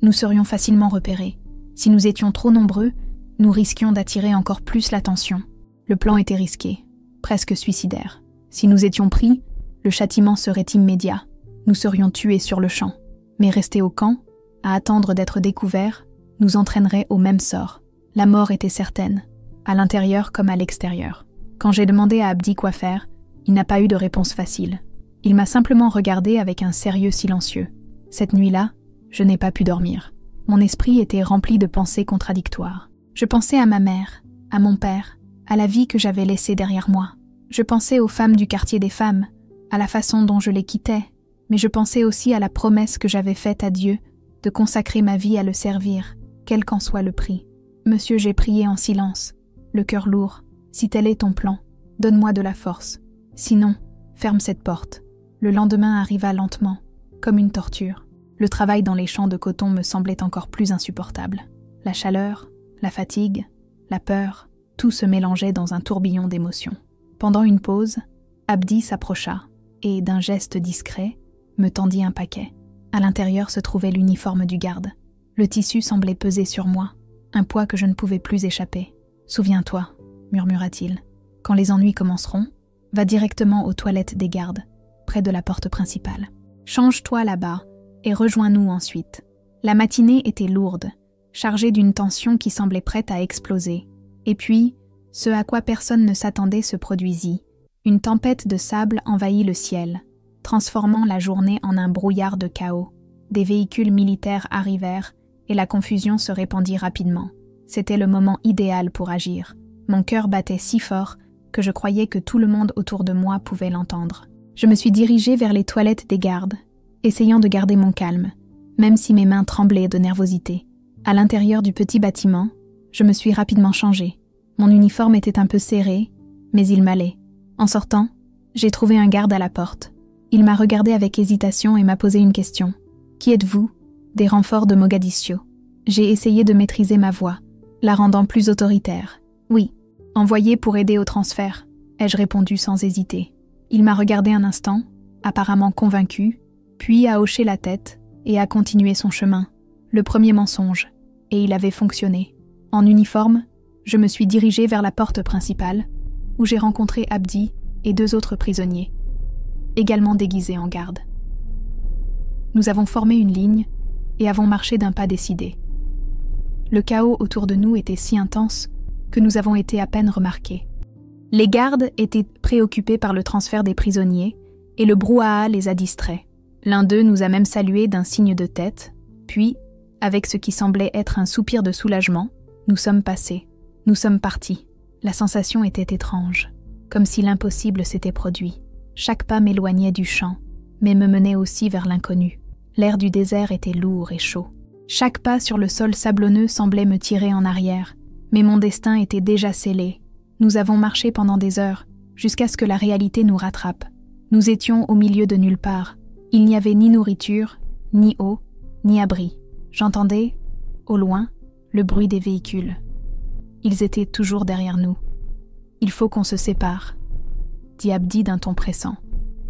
nous serions facilement repérés. Si nous étions trop nombreux, nous risquions d'attirer encore plus l'attention. Le plan était risqué, presque suicidaire. Si nous étions pris, le châtiment serait immédiat. Nous serions tués sur le champ. Mais rester au camp, à attendre d'être découverts, nous entraînerait au même sort. La mort était certaine, à l'intérieur comme à l'extérieur. Quand j'ai demandé à Abdi quoi faire, il n'a pas eu de réponse facile. Il m'a simplement regardé avec un sérieux silencieux. Cette nuit-là, je n'ai pas pu dormir. Mon esprit était rempli de pensées contradictoires. Je pensais à ma mère, à mon père, à la vie que j'avais laissée derrière moi. Je pensais aux femmes du quartier des femmes, à la façon dont je les quittais, mais je pensais aussi à la promesse que j'avais faite à Dieu de consacrer ma vie à le servir, quel qu'en soit le prix. Monsieur, j'ai prié en silence, le cœur lourd. Si tel est ton plan, donne-moi de la force. Sinon, ferme cette porte. Le lendemain arriva lentement, comme une torture. Le travail dans les champs de coton me semblait encore plus insupportable. La chaleur, la fatigue, la peur, tout se mélangeait dans un tourbillon d'émotions. Pendant une pause, Abdi s'approcha et, d'un geste discret, me tendit un paquet. À l'intérieur se trouvait l'uniforme du garde. Le tissu semblait peser sur moi, un poids que je ne pouvais plus échapper. « Souviens-toi » murmura-t-il. « Quand les ennuis commenceront, va directement aux toilettes des gardes, près de la porte principale. Change-toi là-bas et rejoins-nous ensuite. » La matinée était lourde, chargée d'une tension qui semblait prête à exploser. Et puis, ce à quoi personne ne s'attendait se produisit. Une tempête de sable envahit le ciel, transformant la journée en un brouillard de chaos. Des véhicules militaires arrivèrent et la confusion se répandit rapidement. C'était le moment idéal pour agir. Mon cœur battait si fort que je croyais que tout le monde autour de moi pouvait l'entendre. Je me suis dirigée vers les toilettes des gardes, essayant de garder mon calme, même si mes mains tremblaient de nervosité. À l'intérieur du petit bâtiment, je me suis rapidement changée. Mon uniforme était un peu serré, mais il m'allait. En sortant, j'ai trouvé un garde à la porte. Il m'a regardé avec hésitation et m'a posé une question. « Qui êtes-vous » ? Des renforts de Mogadiscio. J'ai essayé de maîtriser ma voix, la rendant plus autoritaire. « Oui, envoyé pour aider au transfert », ai-je répondu sans hésiter. Il m'a regardé un instant, apparemment convaincu, puis a hoché la tête et a continué son chemin. Le premier mensonge, et il avait fonctionné. En uniforme, je me suis dirigée vers la porte principale, où j'ai rencontré Abdi et 2 autres prisonniers, également déguisés en garde. Nous avons formé une ligne et avons marché d'un pas décidé. Le chaos autour de nous était si intense que nous avons été à peine remarqués. Les gardes étaient préoccupés par le transfert des prisonniers et le brouhaha les a distraits. L'un d'eux nous a même salués d'un signe de tête, puis, avec ce qui semblait être un soupir de soulagement, nous sommes passés. Nous sommes partis. La sensation était étrange, comme si l'impossible s'était produit. Chaque pas m'éloignait du champ, mais me menait aussi vers l'inconnu. L'air du désert était lourd et chaud. Chaque pas sur le sol sablonneux semblait me tirer en arrière, mais mon destin était déjà scellé. Nous avons marché pendant des heures, jusqu'à ce que la réalité nous rattrape. Nous étions au milieu de nulle part. Il n'y avait ni nourriture, ni eau, ni abri. J'entendais, au loin, le bruit des véhicules. Ils étaient toujours derrière nous. « Il faut qu'on se sépare », dit Abdi d'un ton pressant.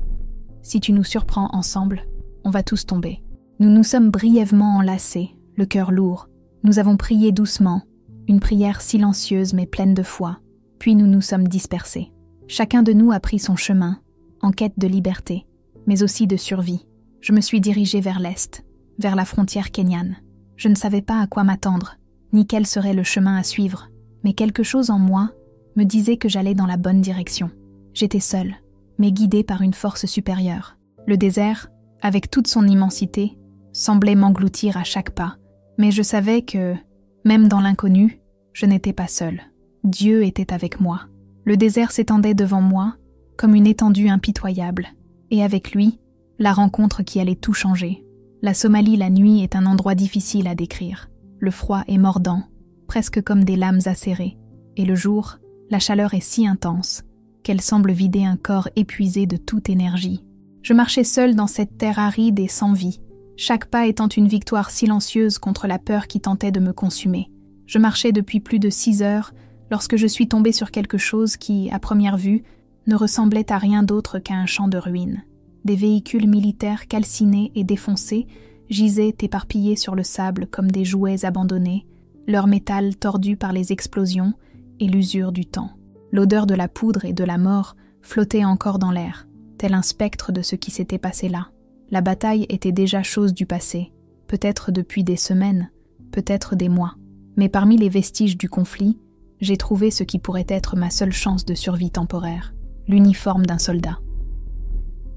« Si tu nous surprends ensemble, on va tous tomber. » Nous nous sommes brièvement enlacés, le cœur lourd. Nous avons prié doucement, une prière silencieuse mais pleine de foi. Puis nous nous sommes dispersés. Chacun de nous a pris son chemin, en quête de liberté, mais aussi de survie. Je me suis dirigée vers l'est, vers la frontière kenyane. Je ne savais pas à quoi m'attendre, ni quel serait le chemin à suivre, mais quelque chose en moi me disait que j'allais dans la bonne direction. J'étais seule, mais guidée par une force supérieure. Le désert, avec toute son immensité, semblait m'engloutir à chaque pas, mais je savais que, même dans l'inconnu, je n'étais pas seule. Dieu était avec moi. Le désert s'étendait devant moi, comme une étendue impitoyable, et avec lui, la rencontre qui allait tout changer. La Somalie la nuit est un endroit difficile à décrire. Le froid est mordant, presque comme des lames acérées, et le jour, la chaleur est si intense qu'elle semble vider un corps épuisé de toute énergie. Je marchais seule dans cette terre aride et sans vie, chaque pas étant une victoire silencieuse contre la peur qui tentait de me consumer. Je marchais depuis plus de 6 heures lorsque je suis tombée sur quelque chose qui, à première vue, ne ressemblait à rien d'autre qu'à un champ de ruines. Des véhicules militaires calcinés et défoncés gisaient éparpillés sur le sable comme des jouets abandonnés, leur métal tordu par les explosions et l'usure du temps. L'odeur de la poudre et de la mort flottait encore dans l'air, tel un spectre de ce qui s'était passé là. La bataille était déjà chose du passé, peut-être depuis des semaines, peut-être des mois. Mais parmi les vestiges du conflit, j'ai trouvé ce qui pourrait être ma seule chance de survie temporaire, l'uniforme d'un soldat.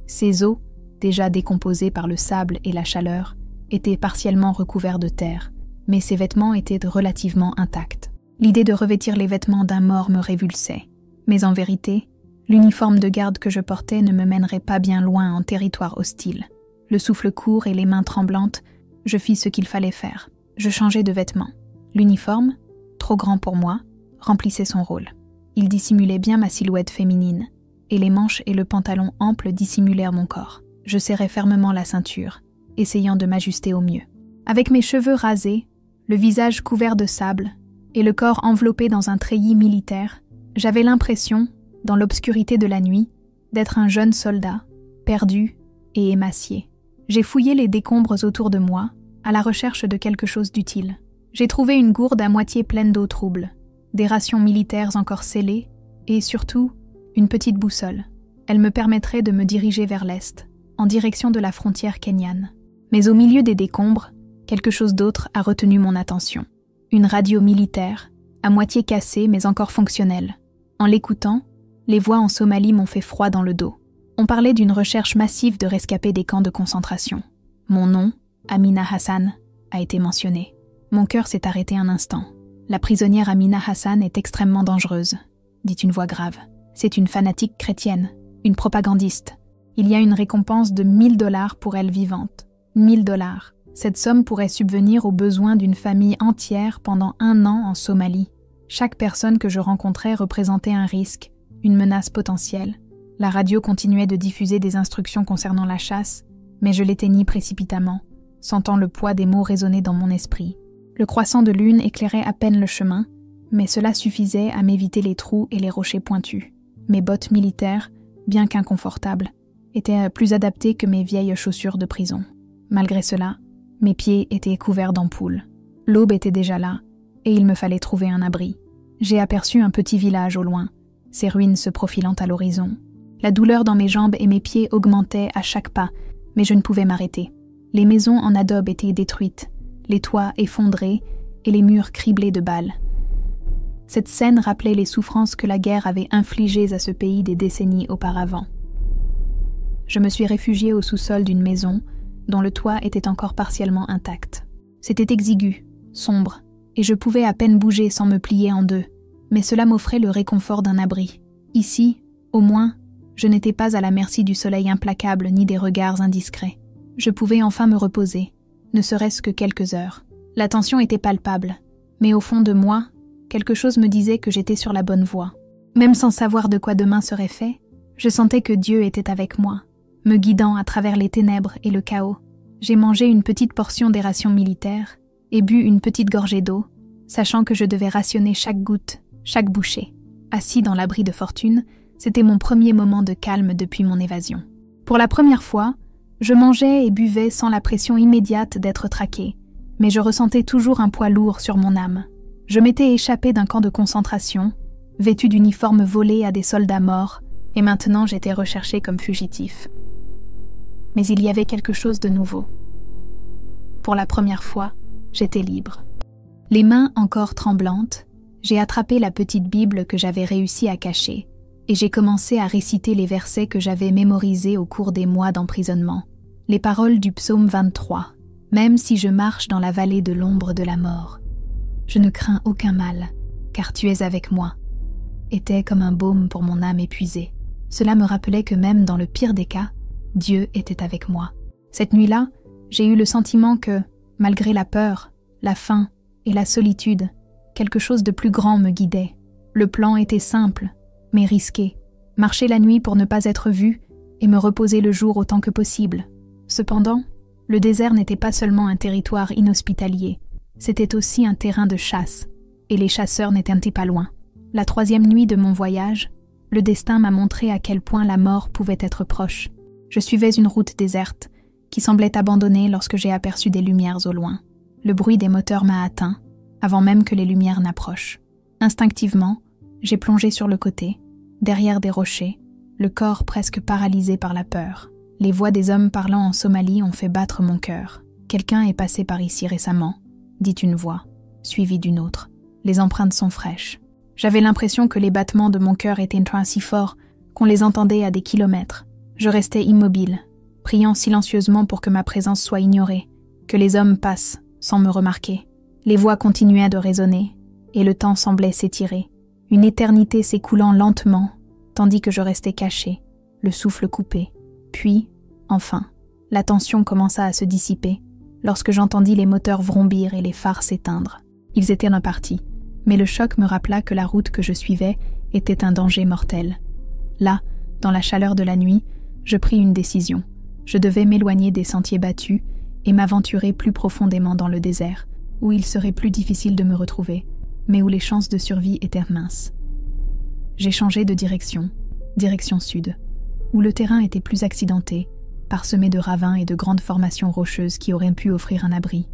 Ses os, déjà décomposés par le sable et la chaleur, étaient partiellement recouverts de terre, mais ses vêtements étaient relativement intacts. L'idée de revêtir les vêtements d'un mort me révulsait, mais en vérité, l'uniforme de garde que je portais ne me mènerait pas bien loin en territoire hostile. Le souffle court et les mains tremblantes, je fis ce qu'il fallait faire. Je changeai de vêtements. L'uniforme, trop grand pour moi, remplissait son rôle. Il dissimulait bien ma silhouette féminine, et les manches et le pantalon ample dissimulèrent mon corps. Je serrai fermement la ceinture, essayant de m'ajuster au mieux. Avec mes cheveux rasés, le visage couvert de sable et le corps enveloppé dans un treillis militaire, j'avais l'impression, dans l'obscurité de la nuit, d'être un jeune soldat, perdu et émacié. J'ai fouillé les décombres autour de moi, à la recherche de quelque chose d'utile. J'ai trouvé une gourde à moitié pleine d'eau trouble, des rations militaires encore scellées, et surtout, une petite boussole. Elle me permettrait de me diriger vers l'est, en direction de la frontière kenyane. Mais au milieu des décombres, quelque chose d'autre a retenu mon attention. Une radio militaire, à moitié cassée mais encore fonctionnelle. En l'écoutant, les voix en Somalie m'ont fait froid dans le dos. On parlait d'une recherche massive de rescapés des camps de concentration. Mon nom, Amina Hassan, a été mentionné. Mon cœur s'est arrêté un instant. La prisonnière Amina Hassan est extrêmement dangereuse, dit une voix grave. C'est une fanatique chrétienne, une propagandiste. Il y a une récompense de 1 000 $ pour elle vivante. 1 000 $. Cette somme pourrait subvenir aux besoins d'une famille entière pendant 1 an en Somalie. Chaque personne que je rencontrais représentait un risque, une menace potentielle. La radio continuait de diffuser des instructions concernant la chasse, mais je l'éteignis précipitamment, sentant le poids des mots résonner dans mon esprit. Le croissant de lune éclairait à peine le chemin, mais cela suffisait à m'éviter les trous et les rochers pointus. Mes bottes militaires, bien qu'inconfortables, étaient plus adaptées que mes vieilles chaussures de prison. Malgré cela, mes pieds étaient couverts d'ampoules. L'aube était déjà là, et il me fallait trouver un abri. J'ai aperçu un petit village au loin, ses ruines se profilant à l'horizon. La douleur dans mes jambes et mes pieds augmentait à chaque pas, mais je ne pouvais m'arrêter. Les maisons en adobe étaient détruites, les toits effondrés et les murs criblés de balles. Cette scène rappelait les souffrances que la guerre avait infligées à ce pays des décennies auparavant. Je me suis réfugiée au sous-sol d'une maison dont le toit était encore partiellement intact. C'était exigu, sombre, et je pouvais à peine bouger sans me plier en deux, mais cela m'offrait le réconfort d'un abri. Ici, au moins, je n'étais pas à la merci du soleil implacable ni des regards indiscrets. Je pouvais enfin me reposer, ne serait-ce que quelques heures. La tension était palpable, mais au fond de moi, quelque chose me disait que j'étais sur la bonne voie. Même sans savoir de quoi demain serait fait, je sentais que Dieu était avec moi, me guidant à travers les ténèbres et le chaos. J'ai mangé une petite portion des rations militaires et bu une petite gorgée d'eau, sachant que je devais rationner chaque goutte, chaque bouchée. Assis dans l'abri de fortune, c'était mon premier moment de calme depuis mon évasion. Pour la première fois, je mangeais et buvais sans la pression immédiate d'être traqué, mais je ressentais toujours un poids lourd sur mon âme. Je m'étais échappé d'un camp de concentration, vêtu d'uniformes volés à des soldats morts, et maintenant j'étais recherché comme fugitif. Mais il y avait quelque chose de nouveau. Pour la première fois, j'étais libre. Les mains encore tremblantes, j'ai attrapé la petite Bible que j'avais réussi à cacher, et j'ai commencé à réciter les versets que j'avais mémorisés au cours des mois d'emprisonnement. Les paroles du psaume 23. « Même si je marche dans la vallée de l'ombre de la mort, je ne crains aucun mal, car tu es avec moi », était comme un baume pour mon âme épuisée. Cela me rappelait que même dans le pire des cas, Dieu était avec moi. Cette nuit-là, j'ai eu le sentiment que, malgré la peur, la faim et la solitude, quelque chose de plus grand me guidait. Le plan était simple, mais risqué. Marcher la nuit pour ne pas être vu et me reposer le jour autant que possible. Cependant, le désert n'était pas seulement un territoire inhospitalier, c'était aussi un terrain de chasse, et les chasseurs n'étaient pas loin. La 3e nuit de mon voyage, le destin m'a montré à quel point la mort pouvait être proche. Je suivais une route déserte, qui semblait abandonnée lorsque j'ai aperçu des lumières au loin. Le bruit des moteurs m'a atteint, avant même que les lumières n'approchent. Instinctivement, j'ai plongé sur le côté, derrière des rochers, le corps presque paralysé par la peur. Les voix des hommes parlant en Somalie ont fait battre mon cœur. « Quelqu'un est passé par ici récemment », dit une voix, suivie d'une autre. Les empreintes sont fraîches. J'avais l'impression que les battements de mon cœur étaient si forts qu'on les entendait à des kilomètres. Je restais immobile, priant silencieusement pour que ma présence soit ignorée, que les hommes passent sans me remarquer. Les voix continuaient de résonner, et le temps semblait s'étirer, une éternité s'écoulant lentement, tandis que je restais caché, le souffle coupé. Puis, enfin, la tension commença à se dissiper, lorsque j'entendis les moteurs vrombir et les phares s'éteindre. Ils étaient repartis, mais le choc me rappela que la route que je suivais était un danger mortel. Là, dans la chaleur de la nuit, je pris une décision. Je devais m'éloigner des sentiers battus et m'aventurer plus profondément dans le désert, où il serait plus difficile de me retrouver, mais où les chances de survie étaient minces. J'ai changé de direction sud, où le terrain était plus accidenté, parsemé de ravins et de grandes formations rocheuses qui auraient pu offrir un abri.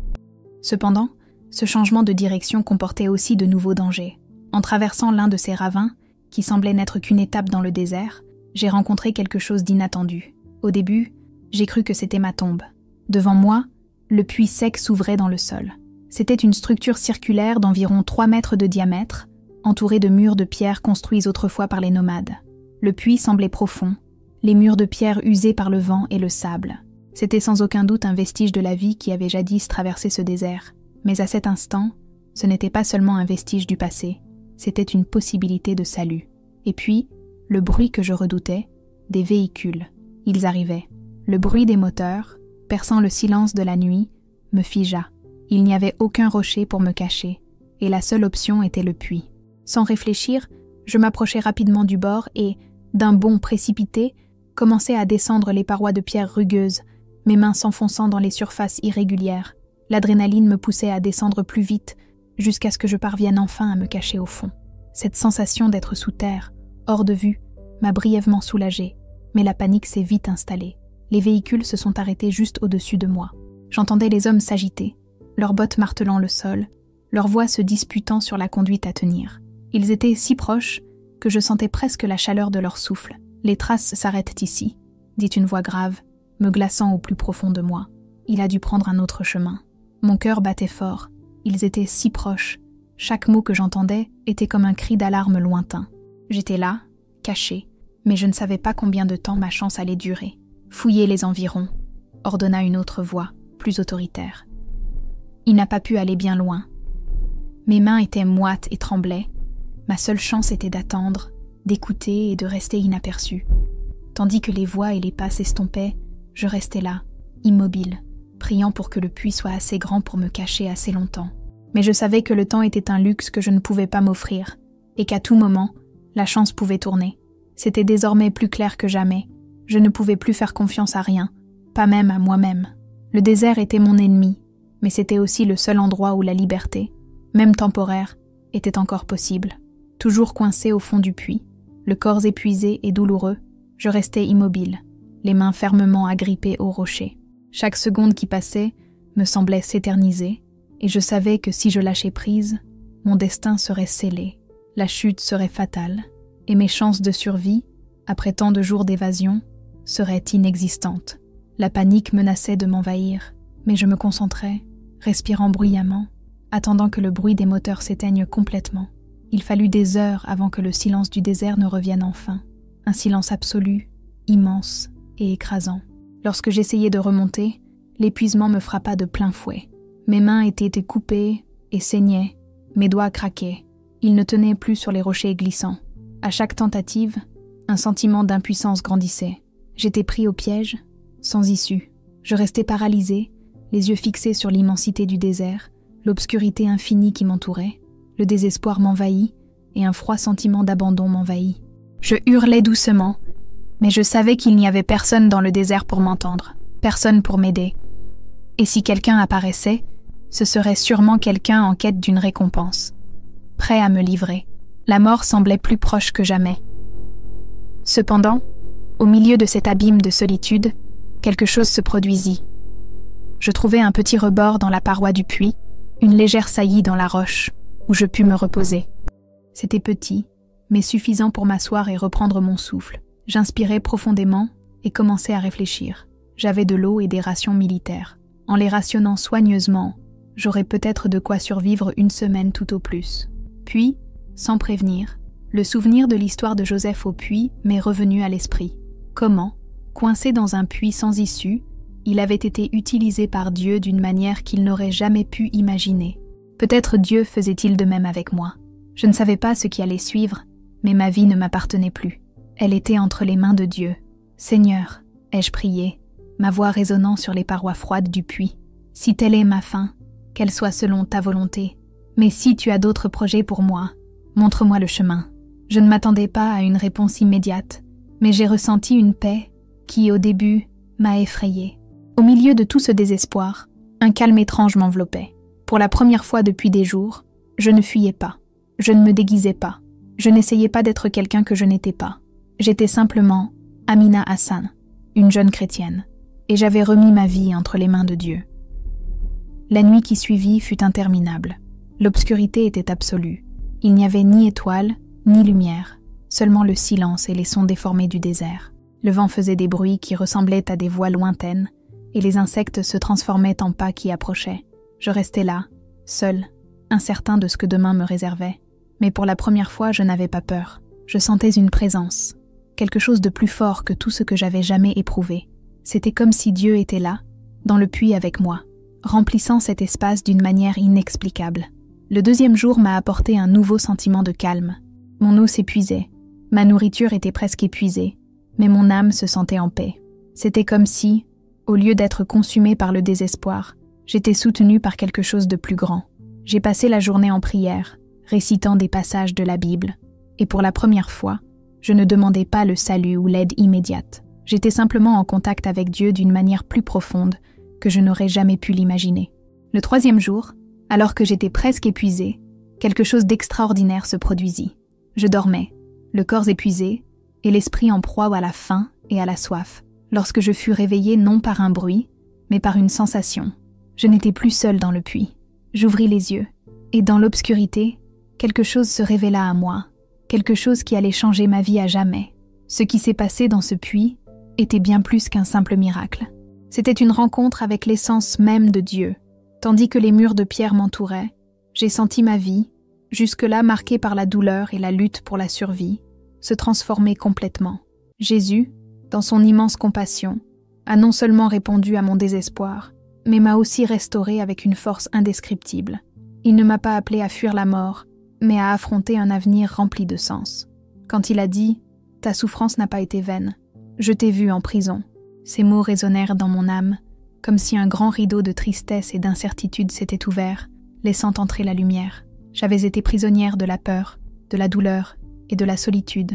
Cependant, ce changement de direction comportait aussi de nouveaux dangers. En traversant l'un de ces ravins, qui semblait n'être qu'une étape dans le désert, j'ai rencontré quelque chose d'inattendu. Au début, j'ai cru que c'était ma tombe. Devant moi, le puits sec s'ouvrait dans le sol. C'était une structure circulaire d'environ 3 mètres de diamètre, entourée de murs de pierre construits autrefois par les nomades. Le puits semblait profond, les murs de pierre usés par le vent et le sable. C'était sans aucun doute un vestige de la vie qui avait jadis traversé ce désert. Mais à cet instant, ce n'était pas seulement un vestige du passé, c'était une possibilité de salut. Et puis, le bruit que je redoutais, des véhicules. Ils arrivaient. Le bruit des moteurs, perçant le silence de la nuit, me figea. Il n'y avait aucun rocher pour me cacher, et la seule option était le puits. Sans réfléchir, je m'approchai rapidement du bord et, d'un bond précipité, commençai à descendre les parois de pierre rugueuses, mes mains s'enfonçant dans les surfaces irrégulières. L'adrénaline me poussait à descendre plus vite, jusqu'à ce que je parvienne enfin à me cacher au fond. Cette sensation d'être sous terre, hors de vue, m'a brièvement soulagée, mais la panique s'est vite installée. Les véhicules se sont arrêtés juste au-dessus de moi. J'entendais les hommes s'agiter, leurs bottes martelant le sol, leurs voix se disputant sur la conduite à tenir. Ils étaient si proches que je sentais presque la chaleur de leur souffle. « Les traces s'arrêtent ici », dit une voix grave, me glaçant au plus profond de moi. Il a dû prendre un autre chemin. Mon cœur battait fort. Ils étaient si proches. Chaque mot que j'entendais était comme un cri d'alarme lointain. J'étais là, caché, mais je ne savais pas combien de temps ma chance allait durer. « Fouillez les environs », ordonna une autre voix, plus autoritaire. Il n'a pas pu aller bien loin. Mes mains étaient moites et tremblaient. Ma seule chance était d'attendre, d'écouter et de rester inaperçue. Tandis que les voix et les pas s'estompaient, je restais là, immobile, priant pour que le puits soit assez grand pour me cacher assez longtemps. Mais je savais que le temps était un luxe que je ne pouvais pas m'offrir, et qu'à tout moment, la chance pouvait tourner. C'était désormais plus clair que jamais. Je ne pouvais plus faire confiance à rien, pas même à moi-même. Le désert était mon ennemi, mais c'était aussi le seul endroit où la liberté, même temporaire, était encore possible. Toujours coincé au fond du puits, le corps épuisé et douloureux, je restais immobile, les mains fermement agrippées au rocher. Chaque seconde qui passait me semblait s'éterniser, et je savais que si je lâchais prise, mon destin serait scellé, la chute serait fatale, et mes chances de survie, après tant de jours d'évasion, serait inexistante. La panique menaçait de m'envahir, mais je me concentrais, respirant bruyamment, attendant que le bruit des moteurs s'éteigne complètement. Il fallut des heures avant que le silence du désert ne revienne enfin, un silence absolu, immense et écrasant. Lorsque j'essayais de remonter, l'épuisement me frappa de plein fouet. Mes mains étaient coupées et saignaient, mes doigts craquaient. Ils ne tenaient plus sur les rochers glissants. À chaque tentative, un sentiment d'impuissance grandissait. J'étais pris au piège, sans issue. Je restais paralysé, les yeux fixés sur l'immensité du désert, l'obscurité infinie qui m'entourait. Le désespoir m'envahit et un froid sentiment d'abandon m'envahit. Je hurlais doucement, mais je savais qu'il n'y avait personne dans le désert pour m'entendre, personne pour m'aider. Et si quelqu'un apparaissait, ce serait sûrement quelqu'un en quête d'une récompense, prêt à me livrer. La mort semblait plus proche que jamais. Cependant, au milieu de cet abîme de solitude, quelque chose se produisit. Je trouvai un petit rebord dans la paroi du puits, une légère saillie dans la roche, où je pus me reposer. C'était petit, mais suffisant pour m'asseoir et reprendre mon souffle. J'inspirais profondément et commençai à réfléchir. J'avais de l'eau et des rations militaires. En les rationnant soigneusement, j'aurais peut-être de quoi survivre une semaine tout au plus. Puis, sans prévenir, le souvenir de l'histoire de Joseph au puits m'est revenu à l'esprit. Comment, coincé dans un puits sans issue, il avait été utilisé par Dieu d'une manière qu'il n'aurait jamais pu imaginer. Peut-être Dieu faisait-il de même avec moi. Je ne savais pas ce qui allait suivre, mais ma vie ne m'appartenait plus. Elle était entre les mains de Dieu. « Seigneur », ai-je prié, ma voix résonnant sur les parois froides du puits. « Si telle est ma fin, qu'elle soit selon ta volonté. Mais si tu as d'autres projets pour moi, montre-moi le chemin. » Je ne m'attendais pas à une réponse immédiate, mais j'ai ressenti une paix qui, au début, m'a effrayée. Au milieu de tout ce désespoir, un calme étrange m'enveloppait. Pour la première fois depuis des jours, je ne fuyais pas. Je ne me déguisais pas. Je n'essayais pas d'être quelqu'un que je n'étais pas. J'étais simplement Amina Hassan, une jeune chrétienne, et j'avais remis ma vie entre les mains de Dieu. La nuit qui suivit fut interminable. L'obscurité était absolue. Il n'y avait ni étoile, ni lumière, seulement le silence et les sons déformés du désert. Le vent faisait des bruits qui ressemblaient à des voix lointaines, et les insectes se transformaient en pas qui approchaient. Je restais là, seul, incertain de ce que demain me réservait. Mais pour la première fois, je n'avais pas peur. Je sentais une présence, quelque chose de plus fort que tout ce que j'avais jamais éprouvé. C'était comme si Dieu était là, dans le puits avec moi, remplissant cet espace d'une manière inexplicable. Le deuxième jour m'a apporté un nouveau sentiment de calme. Mon eau s'épuisait, ma nourriture était presque épuisée, mais mon âme se sentait en paix. C'était comme si, au lieu d'être consumée par le désespoir, j'étais soutenue par quelque chose de plus grand. J'ai passé la journée en prière, récitant des passages de la Bible, et pour la première fois, je ne demandais pas le salut ou l'aide immédiate. J'étais simplement en contact avec Dieu d'une manière plus profonde que je n'aurais jamais pu l'imaginer. Le troisième jour, alors que j'étais presque épuisée, quelque chose d'extraordinaire se produisit. Je dormais, le corps épuisé, et l'esprit en proie à la faim et à la soif, lorsque je fus réveillée non par un bruit, mais par une sensation. Je n'étais plus seule dans le puits. J'ouvris les yeux, et dans l'obscurité, quelque chose se révéla à moi, quelque chose qui allait changer ma vie à jamais. Ce qui s'est passé dans ce puits était bien plus qu'un simple miracle. C'était une rencontre avec l'essence même de Dieu. Tandis que les murs de pierre m'entouraient, j'ai senti ma vie, jusque-là marquée par la douleur et la lutte pour la survie, se transformer complètement. Jésus, dans son immense compassion, a non seulement répondu à mon désespoir, mais m'a aussi restaurée avec une force indescriptible. Il ne m'a pas appelée à fuir la mort, mais à affronter un avenir rempli de sens. Quand il a dit « Ta souffrance n'a pas été vaine, je t'ai vu en prison », ces mots résonnèrent dans mon âme, comme si un grand rideau de tristesse et d'incertitude s'était ouvert, laissant entrer la lumière. J'avais été prisonnière de la peur, de la douleur et de la solitude,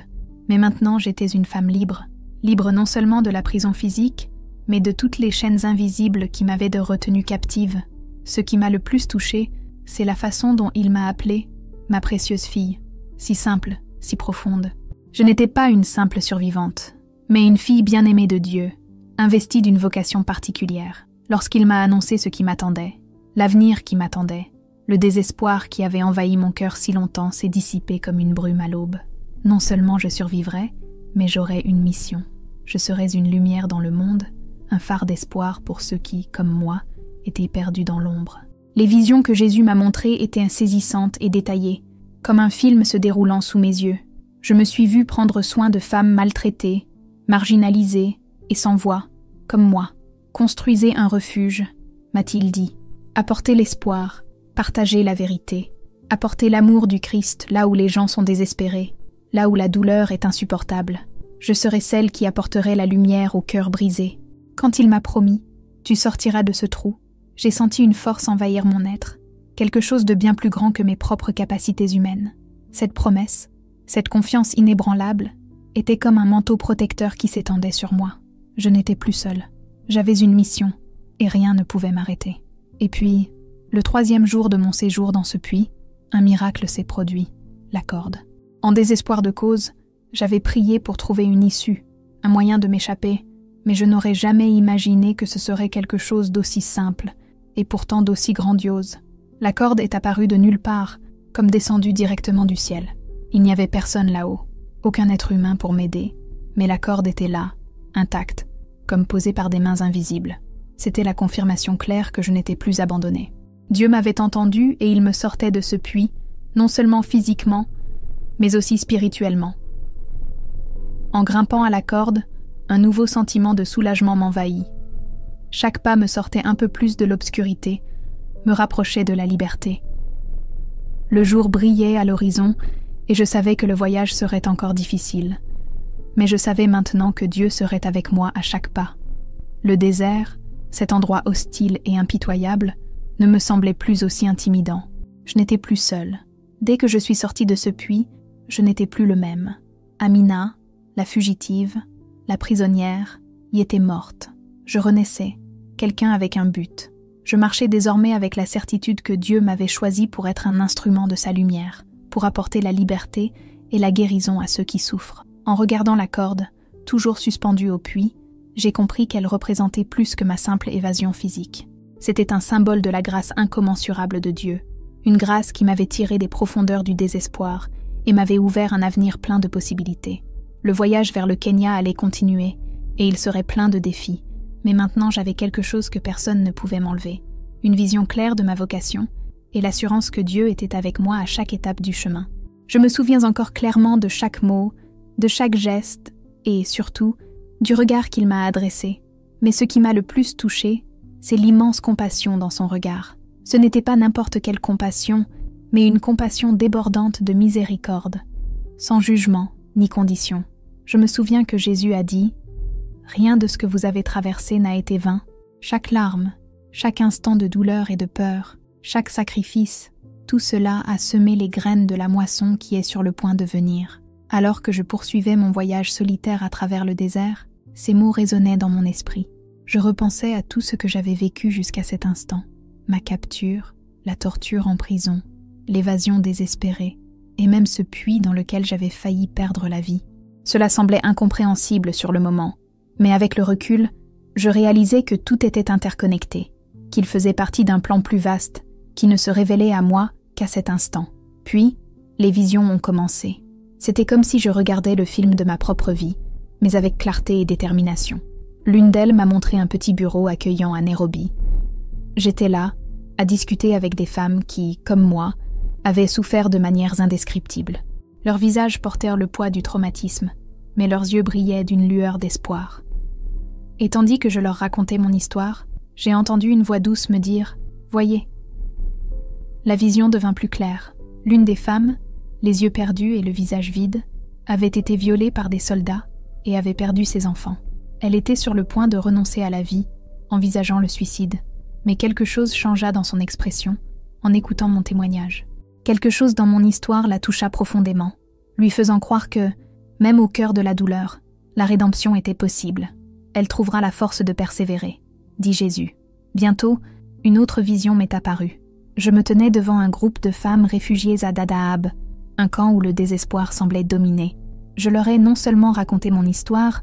mais maintenant j'étais une femme libre, libre non seulement de la prison physique, mais de toutes les chaînes invisibles qui m'avaient retenue captive. Ce qui m'a le plus touchée, c'est la façon dont il m'a appelée ma précieuse fille, si simple, si profonde. Je n'étais pas une simple survivante, mais une fille bien-aimée de Dieu, investie d'une vocation particulière. Lorsqu'il m'a annoncé ce qui m'attendait, l'avenir qui m'attendait, le désespoir qui avait envahi mon cœur si longtemps s'est dissipé comme une brume à l'aube. Non seulement je survivrais, mais j'aurais une mission. Je serais une lumière dans le monde, un phare d'espoir pour ceux qui, comme moi, étaient perdus dans l'ombre. Les visions que Jésus m'a montrées étaient saisissantes et détaillées, comme un film se déroulant sous mes yeux. Je me suis vue prendre soin de femmes maltraitées, marginalisées et sans voix, comme moi. Construisez un refuge, m'a-t-il dit. Apportez l'espoir, partagez la vérité. Apportez l'amour du Christ là où les gens sont désespérés, là où la douleur est insupportable. Je serai celle qui apporterait la lumière au cœur brisé. Quand il m'a promis « Tu sortiras de ce trou », j'ai senti une force envahir mon être, quelque chose de bien plus grand que mes propres capacités humaines. Cette promesse, cette confiance inébranlable, était comme un manteau protecteur qui s'étendait sur moi. Je n'étais plus seule. J'avais une mission, et rien ne pouvait m'arrêter. Et puis, le 3e jour de mon séjour dans ce puits, un miracle s'est produit, la corde. En désespoir de cause, j'avais prié pour trouver une issue, un moyen de m'échapper, mais je n'aurais jamais imaginé que ce serait quelque chose d'aussi simple, et pourtant d'aussi grandiose. La corde est apparue de nulle part, comme descendue directement du ciel. Il n'y avait personne là-haut, aucun être humain pour m'aider, mais la corde était là, intacte, comme posée par des mains invisibles. C'était la confirmation claire que je n'étais plus abandonnée. Dieu m'avait entendu et il me sortait de ce puits, non seulement physiquement, mais aussi spirituellement. En grimpant à la corde, un nouveau sentiment de soulagement m'envahit. Chaque pas me sortait un peu plus de l'obscurité, me rapprochait de la liberté. Le jour brillait à l'horizon et je savais que le voyage serait encore difficile. Mais je savais maintenant que Dieu serait avec moi à chaque pas. Le désert, cet endroit hostile et impitoyable, ne me semblait plus aussi intimidant. Je n'étais plus seule. Dès que je suis sortie de ce puits, je n'étais plus le même. Amina, la fugitive, la prisonnière, y était morte. Je renaissais, quelqu'un avec un but. Je marchais désormais avec la certitude que Dieu m'avait choisi pour être un instrument de sa lumière, pour apporter la liberté et la guérison à ceux qui souffrent. En regardant la corde, toujours suspendue au puits, j'ai compris qu'elle représentait plus que ma simple évasion physique. C'était un symbole de la grâce incommensurable de Dieu, une grâce qui m'avait tiré des profondeurs du désespoir et m'avait ouvert un avenir plein de possibilités. Le voyage vers le Kenya allait continuer, et il serait plein de défis, mais maintenant j'avais quelque chose que personne ne pouvait m'enlever, une vision claire de ma vocation et l'assurance que Dieu était avec moi à chaque étape du chemin. Je me souviens encore clairement de chaque mot, de chaque geste et, surtout, du regard qu'il m'a adressé. Mais ce qui m'a le plus touchée, c'est l'immense compassion dans son regard. Ce n'était pas n'importe quelle compassion, mais une compassion débordante de miséricorde, sans jugement ni condition. Je me souviens que Jésus a dit « Rien de ce que vous avez traversé n'a été vain. Chaque larme, chaque instant de douleur et de peur, chaque sacrifice, tout cela a semé les graines de la moisson qui est sur le point de venir. » Alors que je poursuivais mon voyage solitaire à travers le désert, ces mots résonnaient dans mon esprit. Je repensais à tout ce que j'avais vécu jusqu'à cet instant. Ma capture, la torture en prison, l'évasion désespérée, et même ce puits dans lequel j'avais failli perdre la vie. Cela semblait incompréhensible sur le moment, mais avec le recul, je réalisais que tout était interconnecté, qu'il faisait partie d'un plan plus vaste, qui ne se révélait à moi qu'à cet instant. Puis, les visions ont commencé. C'était comme si je regardais le film de ma propre vie, mais avec clarté et détermination. L'une d'elles m'a montré un petit bureau accueillant à Nairobi. J'étais là, à discuter avec des femmes qui, comme moi, avaient souffert de manières indescriptibles. Leurs visages portèrent le poids du traumatisme, mais leurs yeux brillaient d'une lueur d'espoir. Et tandis que je leur racontais mon histoire, j'ai entendu une voix douce me dire « Voyez ». La vision devint plus claire. L'une des femmes, les yeux perdus et le visage vide, avait été violée par des soldats et avait perdu ses enfants. Elle était sur le point de renoncer à la vie, envisageant le suicide, mais quelque chose changea dans son expression en écoutant mon témoignage. Quelque chose dans mon histoire la toucha profondément, lui faisant croire que, même au cœur de la douleur, la rédemption était possible. Elle trouvera la force de persévérer, dit Jésus. Bientôt, une autre vision m'est apparue. Je me tenais devant un groupe de femmes réfugiées à Dadaab, un camp où le désespoir semblait dominer. Je leur ai non seulement raconté mon histoire,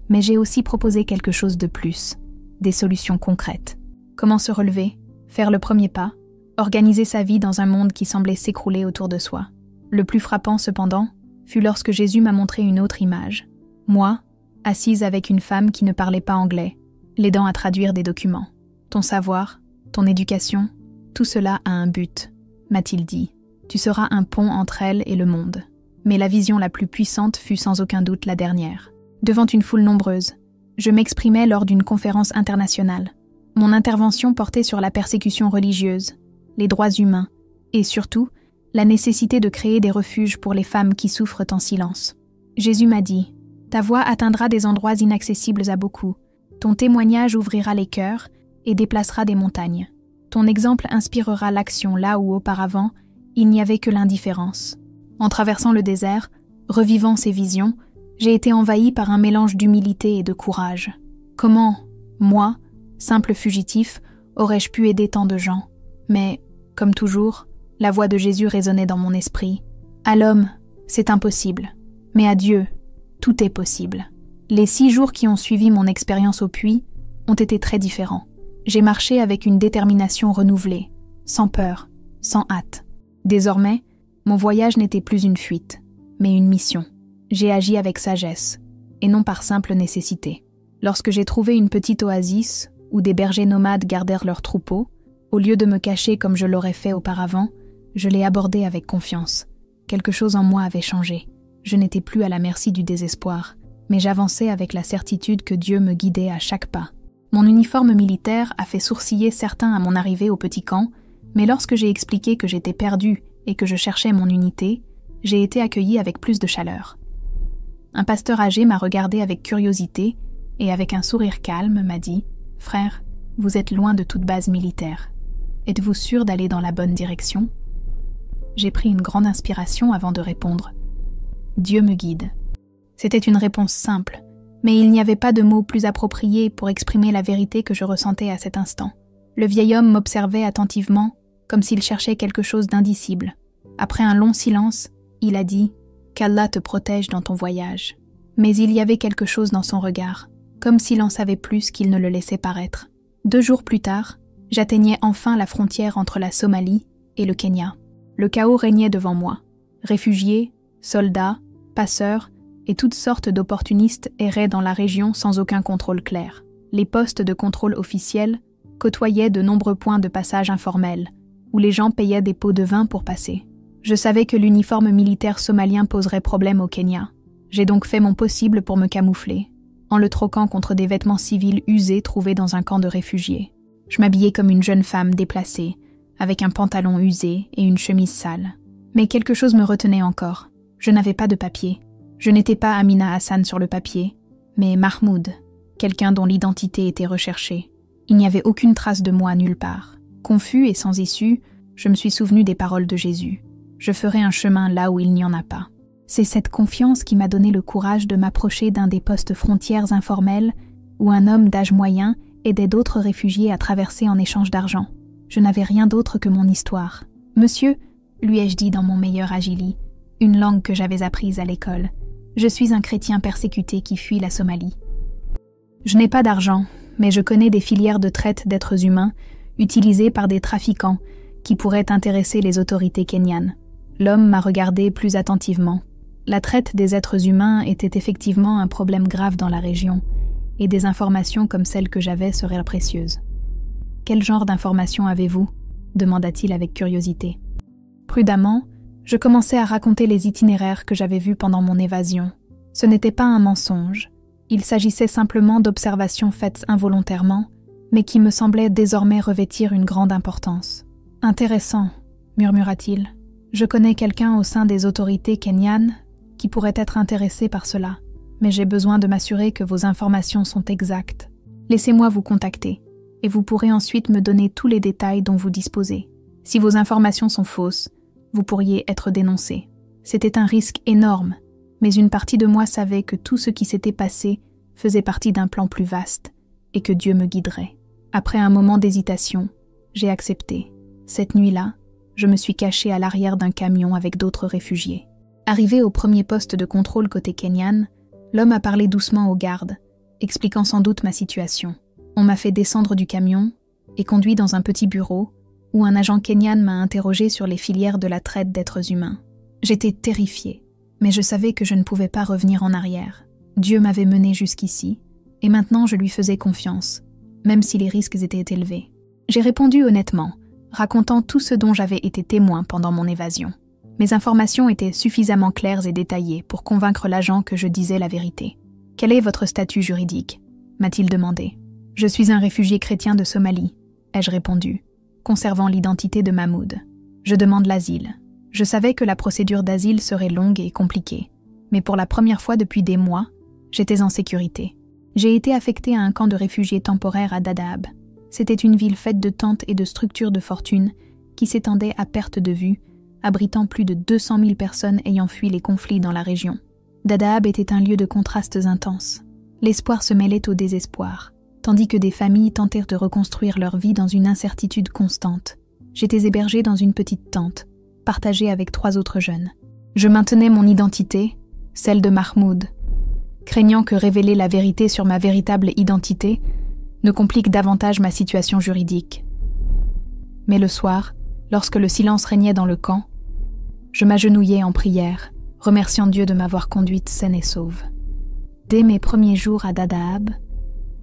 mais j'ai aussi proposé quelque chose de plus, des solutions concrètes. Comment se relever, faire le premier pas, organiser sa vie dans un monde qui semblait s'écrouler autour de soi. Le plus frappant cependant, fut lorsque Jésus m'a montré une autre image, Moi, assise avec une femme qui ne parlait pas anglais, l'aidant à traduire des documents. Ton savoir, ton éducation, tout cela a un but, m'a-t-il dit. Tu seras un pont entre elle et le monde. Mais la vision la plus puissante fut sans aucun doute la dernière. Devant une foule nombreuse, je m'exprimais lors d'une conférence internationale. Mon intervention portait sur la persécution religieuse, les droits humains et surtout, la nécessité de créer des refuges pour les femmes qui souffrent en silence. Jésus m'a dit « Ta voix atteindra des endroits inaccessibles à beaucoup. Ton témoignage ouvrira les cœurs et déplacera des montagnes. Ton exemple inspirera l'action là où auparavant, il n'y avait que l'indifférence. » En traversant le désert, revivant ces visions, j'ai été envahi par un mélange d'humilité et de courage. Comment, moi, simple fugitif, aurais-je pu aider tant de gens? Mais, comme toujours, la voix de Jésus résonnait dans mon esprit. À l'homme, c'est impossible. Mais à Dieu, tout est possible. Les 6 jours qui ont suivi mon expérience au puits ont été très différents. J'ai marché avec une détermination renouvelée, sans peur, sans hâte. Désormais, mon voyage n'était plus une fuite, mais une mission. J'ai agi avec sagesse, et non par simple nécessité. Lorsque j'ai trouvé une petite oasis où des bergers nomades gardèrent leurs troupeaux, au lieu de me cacher comme je l'aurais fait auparavant, je l'ai abordé avec confiance. Quelque chose en moi avait changé. Je n'étais plus à la merci du désespoir, mais j'avançais avec la certitude que Dieu me guidait à chaque pas. Mon uniforme militaire a fait sourciller certains à mon arrivée au petit camp, mais lorsque j'ai expliqué que j'étais perdu et que je cherchais mon unité, j'ai été accueilli avec plus de chaleur. Un pasteur âgé m'a regardé avec curiosité et avec un sourire calme m'a dit « Frère, vous êtes loin de toute base militaire. Êtes-vous sûr d'aller dans la bonne direction ?» J'ai pris une grande inspiration avant de répondre. Dieu me guide. C'était une réponse simple, mais il n'y avait pas de mots plus appropriés pour exprimer la vérité que je ressentais à cet instant. Le vieil homme m'observait attentivement, comme s'il cherchait quelque chose d'indicible. Après un long silence, il a dit « Qu'Allah te protège dans ton voyage ». Mais il y avait quelque chose dans son regard, comme s'il en savait plus qu'il ne le laissait paraître. 2 jours plus tard, j'atteignais enfin la frontière entre la Somalie et le Kenya. Le chaos régnait devant moi. Réfugiés, soldats, passeurs et toutes sortes d'opportunistes erraient dans la région sans aucun contrôle clair. Les postes de contrôle officiels côtoyaient de nombreux points de passage informels, où les gens payaient des pots de vin pour passer. Je savais que l'uniforme militaire somalien poserait problème au Kenya. J'ai donc fait mon possible pour me camoufler, en le troquant contre des vêtements civils usés trouvés dans un camp de réfugiés. Je m'habillais comme une jeune femme déplacée, avec un pantalon usé et une chemise sale. Mais quelque chose me retenait encore. Je n'avais pas de papier. Je n'étais pas Amina Hassan sur le papier, mais Mahmoud, quelqu'un dont l'identité était recherchée. Il n'y avait aucune trace de moi nulle part. Confus et sans issue, je me suis souvenu des paroles de Jésus. Je ferai un chemin là où il n'y en a pas. C'est cette confiance qui m'a donné le courage de m'approcher d'un des postes frontières informels où un homme d'âge moyen aidait d'autres réfugiés à traverser en échange d'argent. Je n'avais rien d'autre que mon histoire. « Monsieur », lui ai-je dit dans mon meilleur agili, une langue que j'avais apprise à l'école, « je suis un chrétien persécuté qui fuit la Somalie. Je n'ai pas d'argent, mais je connais des filières de traite d'êtres humains utilisées par des trafiquants qui pourraient intéresser les autorités kenyanes. » L'homme m'a regardé plus attentivement. La traite des êtres humains était effectivement un problème grave dans la région, et des informations comme celles que j'avais seraient précieuses. « Quel genre d'informations avez-vous » demanda-t-il avec curiosité. Prudemment, je commençai à raconter les itinéraires que j'avais vus pendant mon évasion. Ce n'était pas un mensonge. Il s'agissait simplement d'observations faites involontairement, mais qui me semblaient désormais revêtir une grande importance. « Intéressant », murmura-t-il. « Je connais quelqu'un au sein des autorités kenyanes qui pourrait être intéressé par cela, mais j'ai besoin de m'assurer que vos informations sont exactes. Laissez-moi vous contacter, et vous pourrez ensuite me donner tous les détails dont vous disposez. Si vos informations sont fausses, vous pourriez être dénoncé. » C'était un risque énorme, mais une partie de moi savait que tout ce qui s'était passé faisait partie d'un plan plus vaste, et que Dieu me guiderait. Après un moment d'hésitation, j'ai accepté. Cette nuit-là, je me suis caché à l'arrière d'un camion avec d'autres réfugiés. Arrivé au premier poste de contrôle côté kenyan, l'homme a parlé doucement aux gardes, expliquant sans doute ma situation. On m'a fait descendre du camion et conduit dans un petit bureau où un agent kenyan m'a interrogé sur les filières de la traite d'êtres humains. J'étais terrifiée, mais je savais que je ne pouvais pas revenir en arrière. Dieu m'avait mené jusqu'ici, et maintenant je lui faisais confiance, même si les risques étaient élevés. J'ai répondu honnêtement, racontant tout ce dont j'avais été témoin pendant mon évasion. Mes informations étaient suffisamment claires et détaillées pour convaincre l'agent que je disais la vérité. « Quel est votre statut juridique ?» m'a-t-il demandé. « Je suis un réfugié chrétien de Somalie », ai-je répondu, conservant l'identité de Mahmoud. « Je demande l'asile. » Je savais que la procédure d'asile serait longue et compliquée, mais pour la première fois depuis des mois, j'étais en sécurité. J'ai été affecté à un camp de réfugiés temporaires à Dadaab. C'était une ville faite de tentes et de structures de fortune qui s'étendait à perte de vue, abritant plus de 200 000 personnes ayant fui les conflits dans la région. Dadaab était un lieu de contrastes intenses. L'espoir se mêlait au désespoir, tandis que des familles tentèrent de reconstruire leur vie dans une incertitude constante. J'étais hébergé dans une petite tente, partagée avec 3 autres jeunes. Je maintenais mon identité, celle de Mahmoud, craignant que révéler la vérité sur ma véritable identité ne complique davantage ma situation juridique. Mais le soir, lorsque le silence régnait dans le camp, je m'agenouillais en prière, remerciant Dieu de m'avoir conduite saine et sauve. Dès mes premiers jours à Dadaab,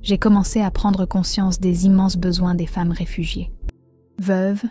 j'ai commencé à prendre conscience des immenses besoins des femmes réfugiées. Veuves,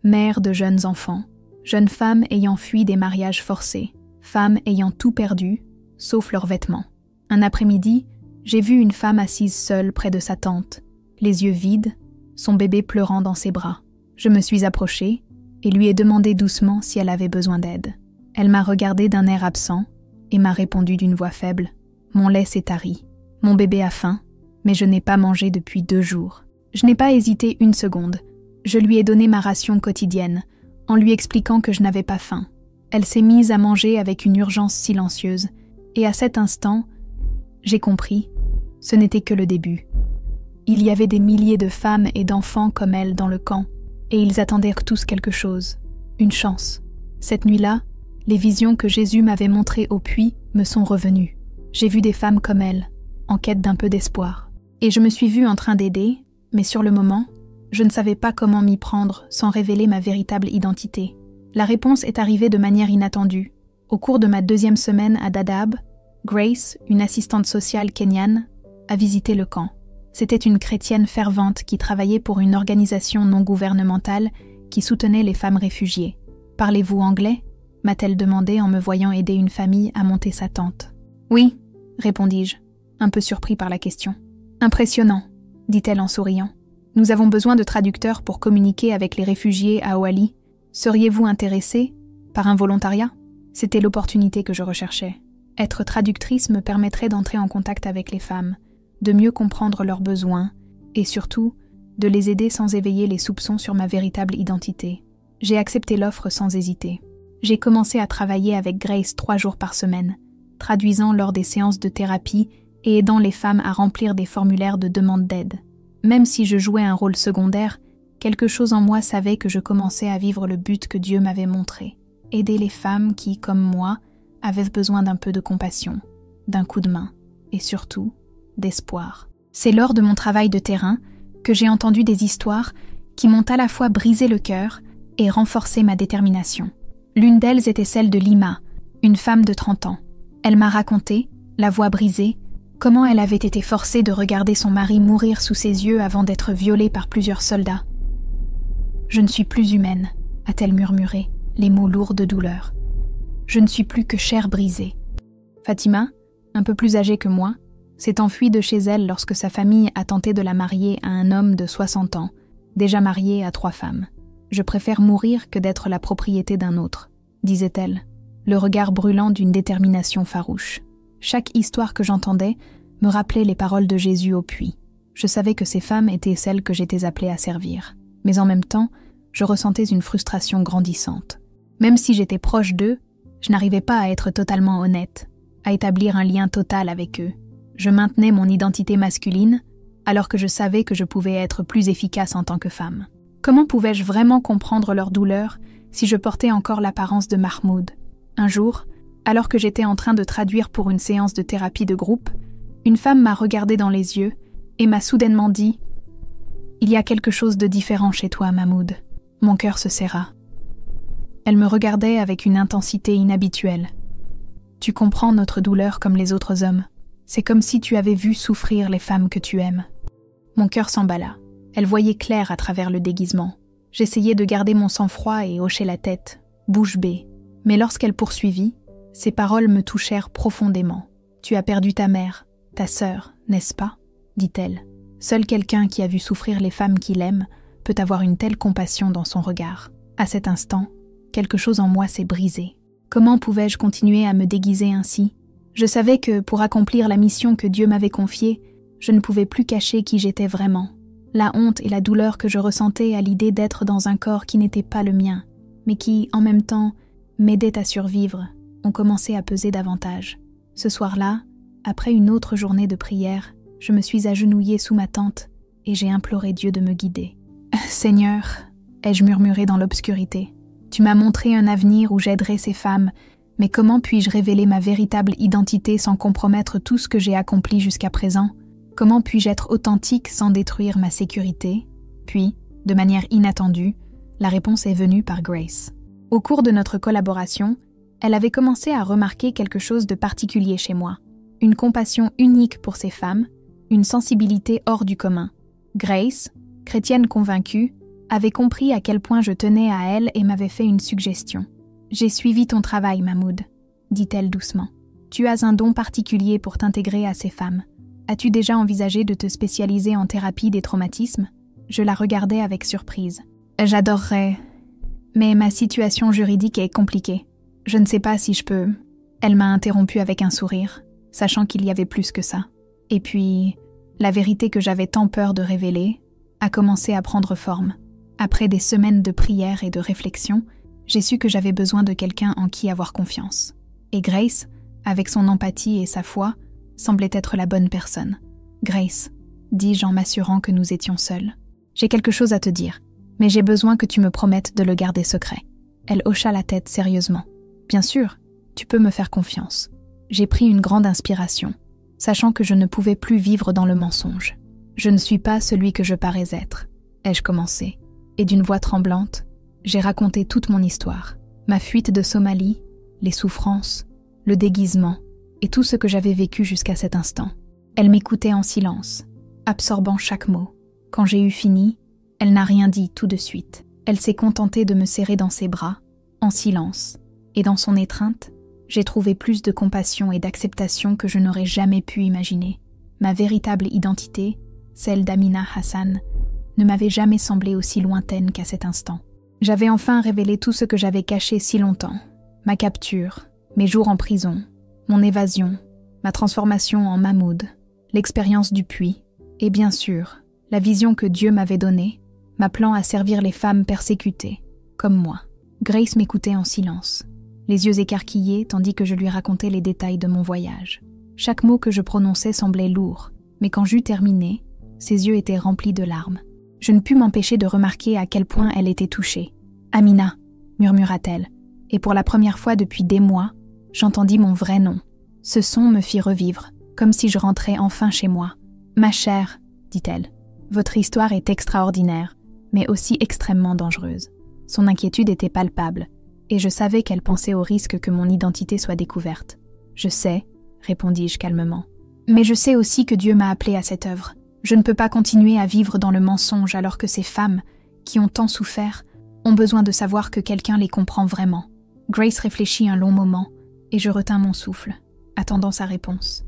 mères de jeunes enfants, jeunes femmes ayant fui des mariages forcés, femmes ayant tout perdu, sauf leurs vêtements. Un après-midi, j'ai vu une femme assise seule près de sa tente, les yeux vides, son bébé pleurant dans ses bras. Je me suis approchée et lui ai demandé doucement si elle avait besoin d'aide. Elle m'a regardé d'un air absent et m'a répondu d'une voix faible. Mon lait s'est tari. Mon bébé a faim, mais je n'ai pas mangé depuis 2 jours. Je n'ai pas hésité une seconde. Je lui ai donné ma ration quotidienne, en lui expliquant que je n'avais pas faim. Elle s'est mise à manger avec une urgence silencieuse, et à cet instant, j'ai compris, ce n'était que le début. Il y avait des milliers de femmes et d'enfants comme elle dans le camp, et ils attendaient tous quelque chose, une chance. Cette nuit-là, les visions que Jésus m'avait montrées au puits me sont revenues. J'ai vu des femmes comme elle, en quête d'un peu d'espoir. Et je me suis vue en train d'aider, mais sur le moment, je ne savais pas comment m'y prendre sans révéler ma véritable identité. La réponse est arrivée de manière inattendue. Au cours de ma 2e semaine à Dadaab, Grace, une assistante sociale kenyane, a visité le camp. C'était une chrétienne fervente qui travaillait pour une organisation non gouvernementale qui soutenait les femmes réfugiées. « Parlez-vous anglais ?» m'a-t-elle demandé en me voyant aider une famille à monter sa tente. « Oui », répondis-je, un peu surpris par la question. « Impressionnant », dit-elle en souriant. « Nous avons besoin de traducteurs pour communiquer avec les réfugiés à Ouali. Seriez-vous intéressé par un volontariat ?» C'était l'opportunité que je recherchais. Être traductrice me permettrait d'entrer en contact avec les femmes, de mieux comprendre leurs besoins et surtout de les aider sans éveiller les soupçons sur ma véritable identité. J'ai accepté l'offre sans hésiter. J'ai commencé à travailler avec Grace 3 jours par semaine, traduisant lors des séances de thérapie et aidant les femmes à remplir des formulaires de demande d'aide. Même si je jouais un rôle secondaire, quelque chose en moi savait que je commençais à vivre le but que Dieu m'avait montré. Aider les femmes qui, comme moi, avaient besoin d'un peu de compassion, d'un coup de main et surtout d'espoir. C'est lors de mon travail de terrain que j'ai entendu des histoires qui m'ont à la fois brisé le cœur et renforcé ma détermination. L'une d'elles était celle de Lima, une femme de 30 ans. Elle m'a raconté, la voix brisée, comment elle avait été forcée de regarder son mari mourir sous ses yeux avant d'être violée par plusieurs soldats. « Je ne suis plus humaine », a-t-elle murmuré, les mots lourds de douleur. « Je ne suis plus que chair brisée. » Fatima, un peu plus âgée que moi, s'est enfuie de chez elle lorsque sa famille a tenté de la marier à un homme de 60 ans, déjà marié à 3 femmes. « Je préfère mourir que d'être la propriété d'un autre », disait-elle, le regard brûlant d'une détermination farouche. Chaque histoire que j'entendais me rappelait les paroles de Jésus au puits. Je savais que ces femmes étaient celles que j'étais appelée à servir. Mais en même temps, je ressentais une frustration grandissante. Même si j'étais proche d'eux, je n'arrivais pas à être totalement honnête, à établir un lien total avec eux. Je maintenais mon identité masculine, alors que je savais que je pouvais être plus efficace en tant que femme. Comment pouvais-je vraiment comprendre leur douleur si je portais encore l'apparence de Mahmoud ? Un jour, alors que j'étais en train de traduire pour une séance de thérapie de groupe, une femme m'a regardé dans les yeux et m'a soudainement dit « Il y a quelque chose de différent chez toi, Mahmoud. » Mon cœur se serra. Elle me regardait avec une intensité inhabituelle. « Tu comprends notre douleur comme les autres hommes. C'est comme si tu avais vu souffrir les femmes que tu aimes. » Mon cœur s'emballa. Elle voyait clair à travers le déguisement. J'essayais de garder mon sang-froid et hochai la tête, bouche bée. Mais lorsqu'elle poursuivit, ses paroles me touchèrent profondément. « Tu as perdu ta mère, ta sœur, n'est-ce pas ?» dit-elle. Seul quelqu'un qui a vu souffrir les femmes qu'il aime peut avoir une telle compassion dans son regard. À cet instant, quelque chose en moi s'est brisé. Comment pouvais-je continuer à me déguiser ainsi ? Je savais que, pour accomplir la mission que Dieu m'avait confiée, je ne pouvais plus cacher qui j'étais vraiment. La honte et la douleur que je ressentais à l'idée d'être dans un corps qui n'était pas le mien, mais qui, en même temps, m'aidait à survivre, ont commencé à peser davantage. Ce soir-là, après une autre journée de prière, je me suis agenouillée sous ma tente et j'ai imploré Dieu de me guider. « Seigneur », ai-je murmuré dans l'obscurité, « tu m'as montré un avenir où j'aiderai ces femmes, mais comment puis-je révéler ma véritable identité sans compromettre tout ce que j'ai accompli jusqu'à présent ? Comment puis-je être authentique sans détruire ma sécurité ? » Puis, de manière inattendue, la réponse est venue par Grace. Au cours de notre collaboration, elle avait commencé à remarquer quelque chose de particulier chez moi. Une compassion unique pour ces femmes, une sensibilité hors du commun. Grace, chrétienne convaincue, avait compris à quel point je tenais à elle et m'avait fait une suggestion. « J'ai suivi ton travail, Mahmoud, » dit-elle doucement. « Tu as un don particulier pour t'intégrer à ces femmes. As-tu déjà envisagé de te spécialiser en thérapie des traumatismes ?» Je la regardais avec surprise. « J'adorerais, mais ma situation juridique est compliquée. Je ne sais pas si je peux... » Elle m'a interrompu avec un sourire, sachant qu'il y avait plus que ça. Et puis, la vérité que j'avais tant peur de révéler a commencé à prendre forme. Après des semaines de prière et de réflexion, j'ai su que j'avais besoin de quelqu'un en qui avoir confiance. Et Grace, avec son empathie et sa foi, semblait être la bonne personne. « Grace, » dis-je en m'assurant que nous étions seuls, « j'ai quelque chose à te dire, mais j'ai besoin que tu me promettes de le garder secret. » Elle hocha la tête sérieusement. « Bien sûr, tu peux me faire confiance. » J'ai pris une grande inspiration, sachant que je ne pouvais plus vivre dans le mensonge. « Je ne suis pas celui que je parais être, » ai-je commencé, et d'une voix tremblante, j'ai raconté toute mon histoire, ma fuite de Somalie, les souffrances, le déguisement et tout ce que j'avais vécu jusqu'à cet instant. Elle m'écoutait en silence, absorbant chaque mot. Quand j'ai eu fini, elle n'a rien dit tout de suite. Elle s'est contentée de me serrer dans ses bras, en silence, et dans son étreinte, j'ai trouvé plus de compassion et d'acceptation que je n'aurais jamais pu imaginer. Ma véritable identité, celle d'Amina Hassan, ne m'avait jamais semblé aussi lointaine qu'à cet instant. J'avais enfin révélé tout ce que j'avais caché si longtemps. Ma capture, mes jours en prison, mon évasion, ma transformation en Mahmoud, l'expérience du puits, et bien sûr, la vision que Dieu m'avait donnée, m'appelant à servir les femmes persécutées, comme moi. Grace m'écoutait en silence, les yeux écarquillés tandis que je lui racontais les détails de mon voyage. Chaque mot que je prononçais semblait lourd, mais quand j'eus terminé, ses yeux étaient remplis de larmes. Je ne pus m'empêcher de remarquer à quel point elle était touchée. « Amina » murmura-t-elle, et pour la première fois depuis des mois, j'entendis mon vrai nom. Ce son me fit revivre, comme si je rentrais enfin chez moi. « Ma chère » dit-elle, « votre histoire est extraordinaire, mais aussi extrêmement dangereuse. » Son inquiétude était palpable, et je savais qu'elle pensait au risque que mon identité soit découverte. « Je sais » répondis-je calmement. « Mais je sais aussi que Dieu m'a appelée à cette œuvre. Je ne peux pas continuer à vivre dans le mensonge alors que ces femmes, qui ont tant souffert, ont besoin de savoir que quelqu'un les comprend vraiment. » Grace réfléchit un long moment, et je retins mon souffle, attendant sa réponse.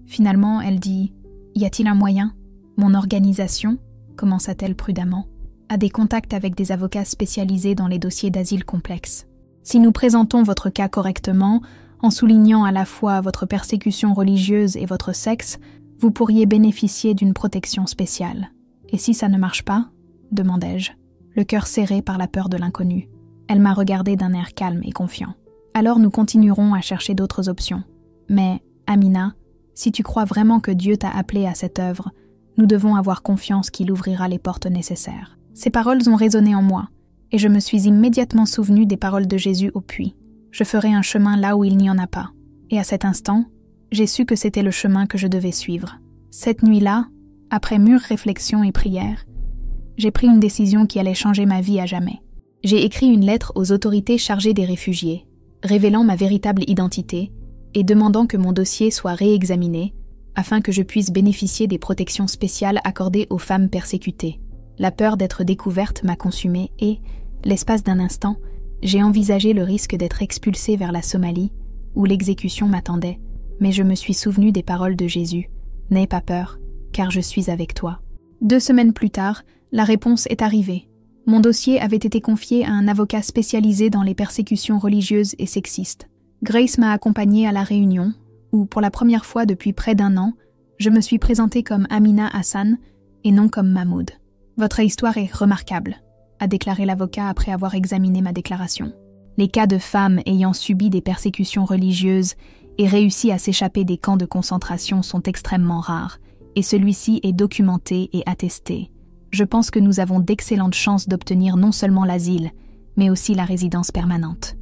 Finalement, elle dit « Y a-t-il un moyen ? Mon organisation, commença-t-elle prudemment, a des contacts avec des avocats spécialisés dans les dossiers d'asile complexes. Si nous présentons votre cas correctement, en soulignant à la fois votre persécution religieuse et votre sexe, vous pourriez bénéficier d'une protection spéciale. Et si ça ne marche pas ? Demandai-je, le cœur serré par la peur de l'inconnu. Elle m'a regardé d'un air calme et confiant. Alors nous continuerons à chercher d'autres options. Mais, Amina, si tu crois vraiment que Dieu t'a appelé à cette œuvre, nous devons avoir confiance qu'il ouvrira les portes nécessaires. Ces paroles ont résonné en moi, et je me suis immédiatement souvenu des paroles de Jésus au puits. Je ferai un chemin là où il n'y en a pas. Et à cet instant, j'ai su que c'était le chemin que je devais suivre. Cette nuit-là, après mûre réflexion et prière, j'ai pris une décision qui allait changer ma vie à jamais. J'ai écrit une lettre aux autorités chargées des réfugiés, révélant ma véritable identité et demandant que mon dossier soit réexaminé afin que je puisse bénéficier des protections spéciales accordées aux femmes persécutées. La peur d'être découverte m'a consumée et, l'espace d'un instant, j'ai envisagé le risque d'être expulsée vers la Somalie, où l'exécution m'attendait, mais je me suis souvenu des paroles de Jésus. « N'aie pas peur, car je suis avec toi. » 2 semaines plus tard, la réponse est arrivée. Mon dossier avait été confié à un avocat spécialisé dans les persécutions religieuses et sexistes. Grace m'a accompagnée à la réunion, où, pour la première fois depuis près d'1 an, je me suis présentée comme Amina Hassan et non comme Mahmoud. « Votre histoire est remarquable », a déclaré l'avocat après avoir examiné ma déclaration. Les cas de femmes ayant subi des persécutions religieuses et réussi à s'échapper des camps de concentration sont extrêmement rares, et celui-ci est documenté et attesté. Je pense que nous avons d'excellentes chances d'obtenir non seulement l'asile, mais aussi la résidence permanente.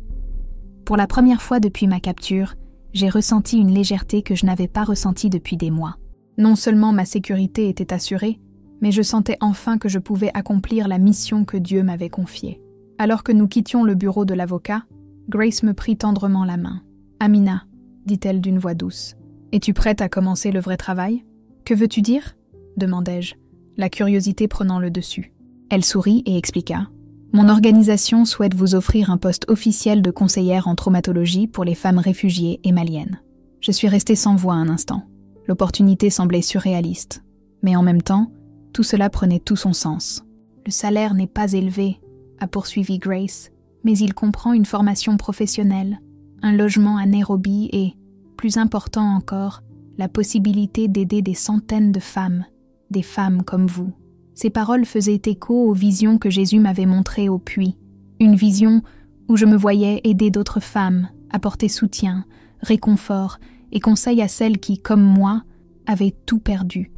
Pour la première fois depuis ma capture, j'ai ressenti une légèreté que je n'avais pas ressentie depuis des mois. Non seulement ma sécurité était assurée, mais je sentais enfin que je pouvais accomplir la mission que Dieu m'avait confiée. Alors que nous quittions le bureau de l'avocat, Grace me prit tendrement la main. « Amina, » dit-elle d'une voix douce, « es-tu prête à commencer le vrai travail ? » « Que veux-tu dire ?» demandai-je, la curiosité prenant le dessus. Elle sourit et expliqua. « Mon organisation souhaite vous offrir un poste officiel de conseillère en traumatologie pour les femmes réfugiées et maliennes. » Je suis restée sans voix un instant. L'opportunité semblait surréaliste. Mais en même temps, tout cela prenait tout son sens. « Le salaire n'est pas élevé, » a poursuivi Grace, « mais il comprend une formation professionnelle, un logement à Nairobi et, plus important encore, la possibilité d'aider des centaines de femmes, des femmes comme vous. » Ces paroles faisaient écho aux visions que Jésus m'avait montrées au puits. Une vision où je me voyais aider d'autres femmes, apporter soutien, réconfort et conseil à celles qui, comme moi, avaient tout perdu.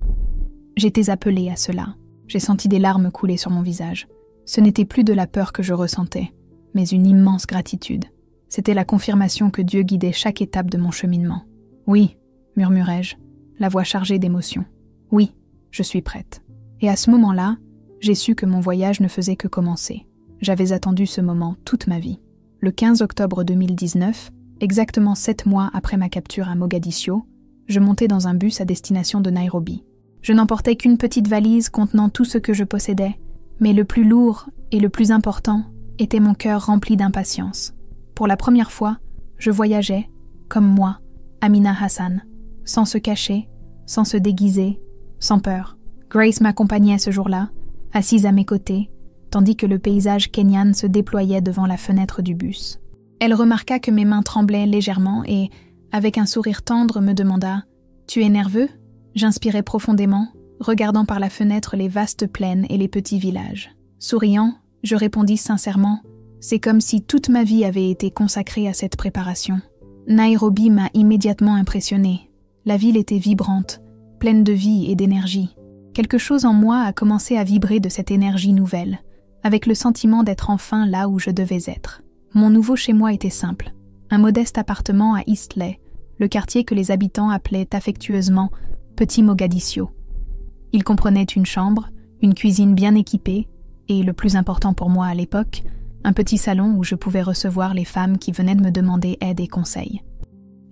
J'étais appelée à cela. J'ai senti des larmes couler sur mon visage. Ce n'était plus de la peur que je ressentais, mais une immense gratitude. C'était la confirmation que Dieu guidait chaque étape de mon cheminement. « Oui », murmurai-je, la voix chargée d'émotion. « Oui, je suis prête. » Et à ce moment-là, j'ai su que mon voyage ne faisait que commencer. J'avais attendu ce moment toute ma vie. Le 15 octobre 2019, exactement 7 mois après ma capture à Mogadiscio, je montais dans un bus à destination de Nairobi. Je n'emportais qu'une petite valise contenant tout ce que je possédais, mais le plus lourd et le plus important était mon cœur rempli d'impatience. Pour la première fois, je voyageais, comme moi, Amina Hassan, sans se cacher, sans se déguiser, sans peur. Grace m'accompagnait ce jour-là, assise à mes côtés, tandis que le paysage kényan se déployait devant la fenêtre du bus. Elle remarqua que mes mains tremblaient légèrement et, avec un sourire tendre, me demanda « Tu es nerveux ?» J'inspirais profondément, regardant par la fenêtre les vastes plaines et les petits villages. Souriant, je répondis sincèrement « C'est comme si toute ma vie avait été consacrée à cette préparation. » Nairobi m'a immédiatement impressionnée. La ville était vibrante, pleine de vie et d'énergie. Quelque chose en moi a commencé à vibrer de cette énergie nouvelle, avec le sentiment d'être enfin là où je devais être. Mon nouveau chez-moi était simple, un modeste appartement à Eastleigh, le quartier que les habitants appelaient affectueusement « Petit Mogadiscio ». Il comprenait une chambre, une cuisine bien équipée et, le plus important pour moi à l'époque, un petit salon où je pouvais recevoir les femmes qui venaient de me demander aide et conseils.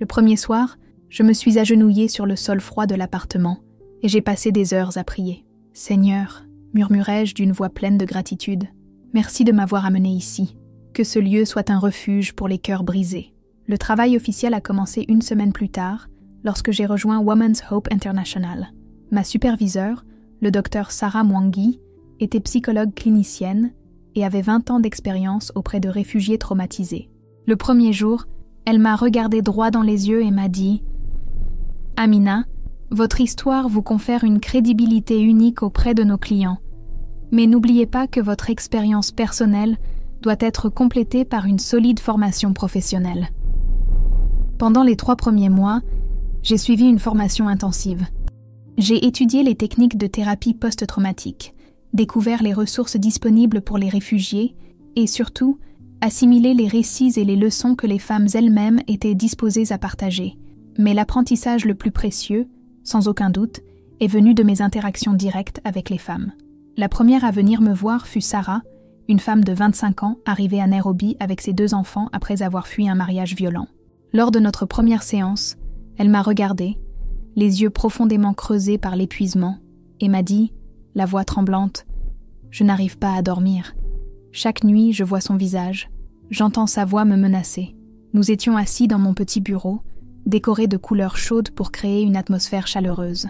Le premier soir, je me suis agenouillée sur le sol froid de l'appartement et j'ai passé des heures à prier. « Seigneur », murmurai-je d'une voix pleine de gratitude, « merci de m'avoir amenée ici. Que ce lieu soit un refuge pour les cœurs brisés. » Le travail officiel a commencé 1 semaine plus tard, lorsque j'ai rejoint Women's Hope International. Ma superviseure, le docteur Sarah Mwangi, était psychologue clinicienne et avait 20 ans d'expérience auprès de réfugiés traumatisés. Le premier jour, elle m'a regardé droit dans les yeux et m'a dit « Amina, votre histoire vous confère une crédibilité unique auprès de nos clients. Mais n'oubliez pas que votre expérience personnelle doit être complétée par une solide formation professionnelle. » Pendant les 3 premiers mois, j'ai suivi une formation intensive. J'ai étudié les techniques de thérapie post-traumatique, découvert les ressources disponibles pour les réfugiés et surtout, assimilé les récits et les leçons que les femmes elles-mêmes étaient disposées à partager. Mais l'apprentissage le plus précieux, sans aucun doute, est venu de mes interactions directes avec les femmes. La première à venir me voir fut Sarah, une femme de 25 ans arrivée à Nairobi avec ses 2 enfants après avoir fui un mariage violent. Lors de notre première séance, elle m'a regardée, les yeux profondément creusés par l'épuisement, et m'a dit, la voix tremblante, « Je n'arrive pas à dormir. Chaque nuit, je vois son visage. J'entends sa voix me menacer. » Nous étions assis dans mon petit bureau, décoré de couleurs chaudes pour créer une atmosphère chaleureuse.